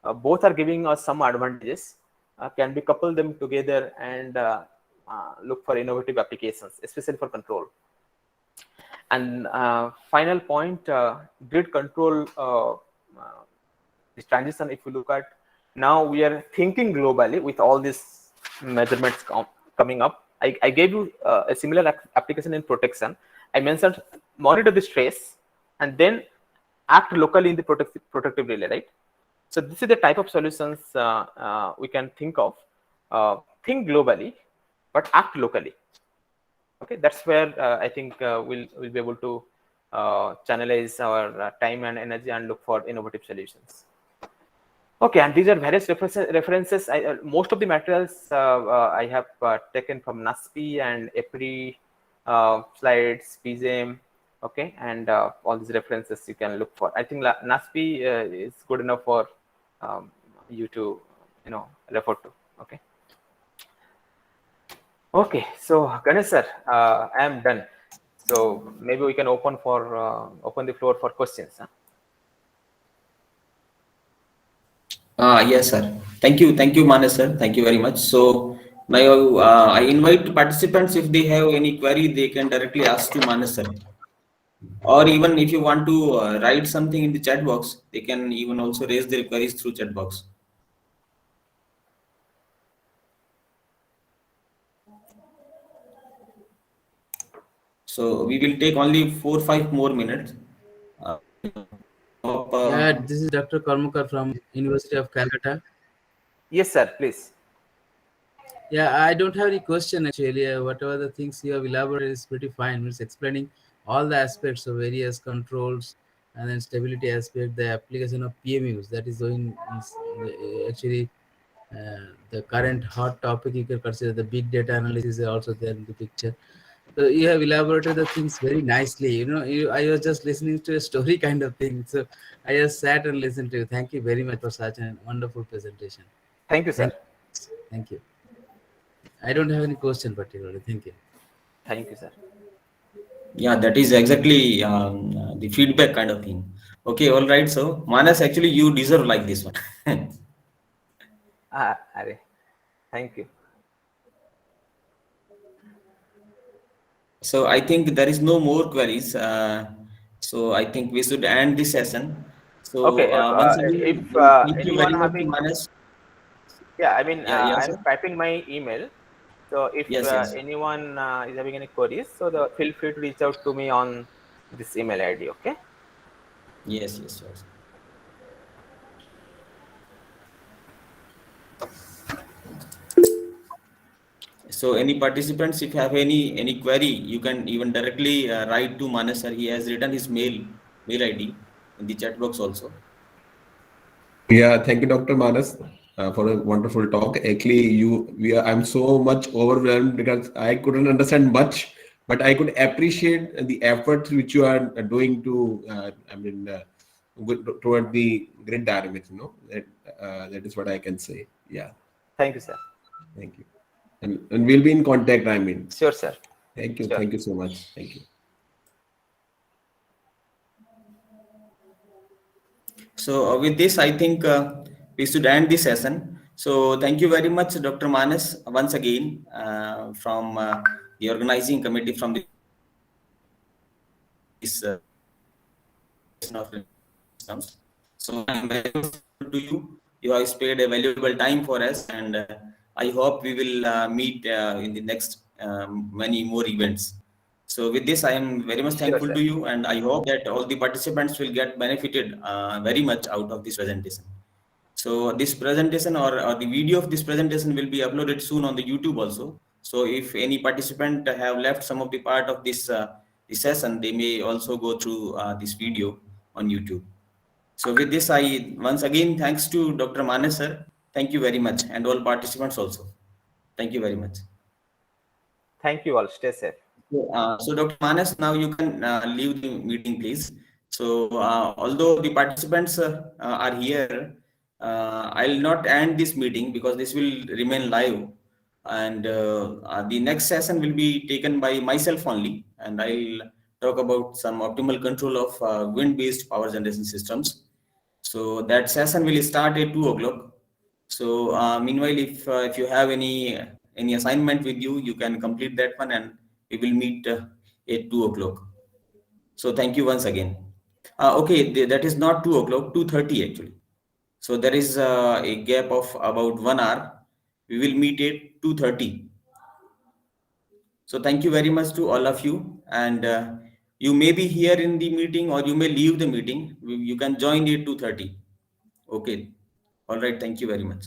both are giving us some advantages. Can we couple them together and look for innovative applications, especially for control? And final point, grid control, this transition, if you look at, now we are thinking globally with all these measurements coming up. I gave you a similar application in protection. I mentioned monitor the stress and then act locally in the protective relay, right? So this is the type of solutions we can think of. Think globally, but act locally. Okay, that's where I think we'll be able to channelize our time and energy and look for innovative solutions. Okay, and these are various references. Most of the materials I have taken from NASPI and EPRI slides, PGM, okay, and all these references you can look for. I think NASPI is good enough for you to refer to. Okay. Okay, so Ganesh sir, I am done. So maybe we can open the floor for questions. Huh? Yes, sir. Thank you, Manas sir. Thank you very much. So now I invite participants, if they have any query, they can directly ask to Manas sir. Or even if you want to write something in the chat box, they can even also raise their queries through chat box. So we will take only 4 or 5 more minutes. Yeah, this is Dr. Karmakar from University of Calcutta. Yes, sir, please. Yeah, I don't have any question actually. Whatever the things you have elaborated is pretty fine. It's explaining all the aspects of various controls and then stability aspect, the application of PMUs. That is going actually the current hot topic. You can consider the big data analysis is also there in the picture. So you have elaborated the things very nicely. I was just listening to a story kind of thing. So I just sat and listened to you. Thank you very much for such a wonderful presentation. Thank you, sir. Thank you. I don't have any question particularly. Thank you. Thank you, sir. Yeah, that is exactly the feedback kind of thing. Okay, all right. So Manas, actually you deserve like this one. Thank you. So I think there is no more queries. So I think we should end this session. So Okay, once again, if thank you anyone very much, having Manas. Yeah, I mean, Yeah, yeah, I'm sir. typing my email. So if Yes, yes, anyone is having any queries, so feel free to reach out to me on this email ID. Okay. yes, yes, sure. So any participants, if you have any query, you can even directly write to Manas sir. He has written his mail ID in the chat box also. Yeah, thank you, Dr. Manas, for a wonderful talk. Actually, I'm so much overwhelmed because I couldn't understand much, but I could appreciate the efforts which you are doing to, toward the grid dynamics. That is what I can say. Yeah, Thank you, sir. thank you, and we'll be in contact. I mean, Sure, sir. Sure. thank you so much. Thank you. So with this, I think we should end this session. So thank you very much, Dr. Manas, once again from the organizing committee from this of systems. So I'm very grateful to you. You have spared a valuable time for us, and I hope we will meet in the next many more events. So with this, I am very much Sure, thankful sir. to you, and I hope that all the participants will get benefited very much out of this presentation. So this presentation or the video of this presentation will be uploaded soon on the YouTube also. So if any participant have left some of the part of this session, they may also go through this video on YouTube. So with this, I once again thanks to Dr. Manes sir. Thank you very much, and all participants also. Thank you very much. Thank you all. Stay safe. So Dr. Manas, now you can leave the meeting, please. So although the participants are here, I'll not end this meeting because this will remain live. And the next session will be taken by myself only. And I'll talk about some optimal control of wind-based power generation systems. So that session will start at 2 o'clock. So meanwhile, if you have any assignment with you, you can complete that one, and we will meet at 2 o'clock. So thank you once again. Okay, that is not 2 o'clock, 2:30 actually. So there is a gap of about 1 hour. We will meet at 2:30. So thank you very much to all of you, and you may be here in the meeting or you may leave the meeting. You can join at 2:30. Okay. All right. Thank you very much.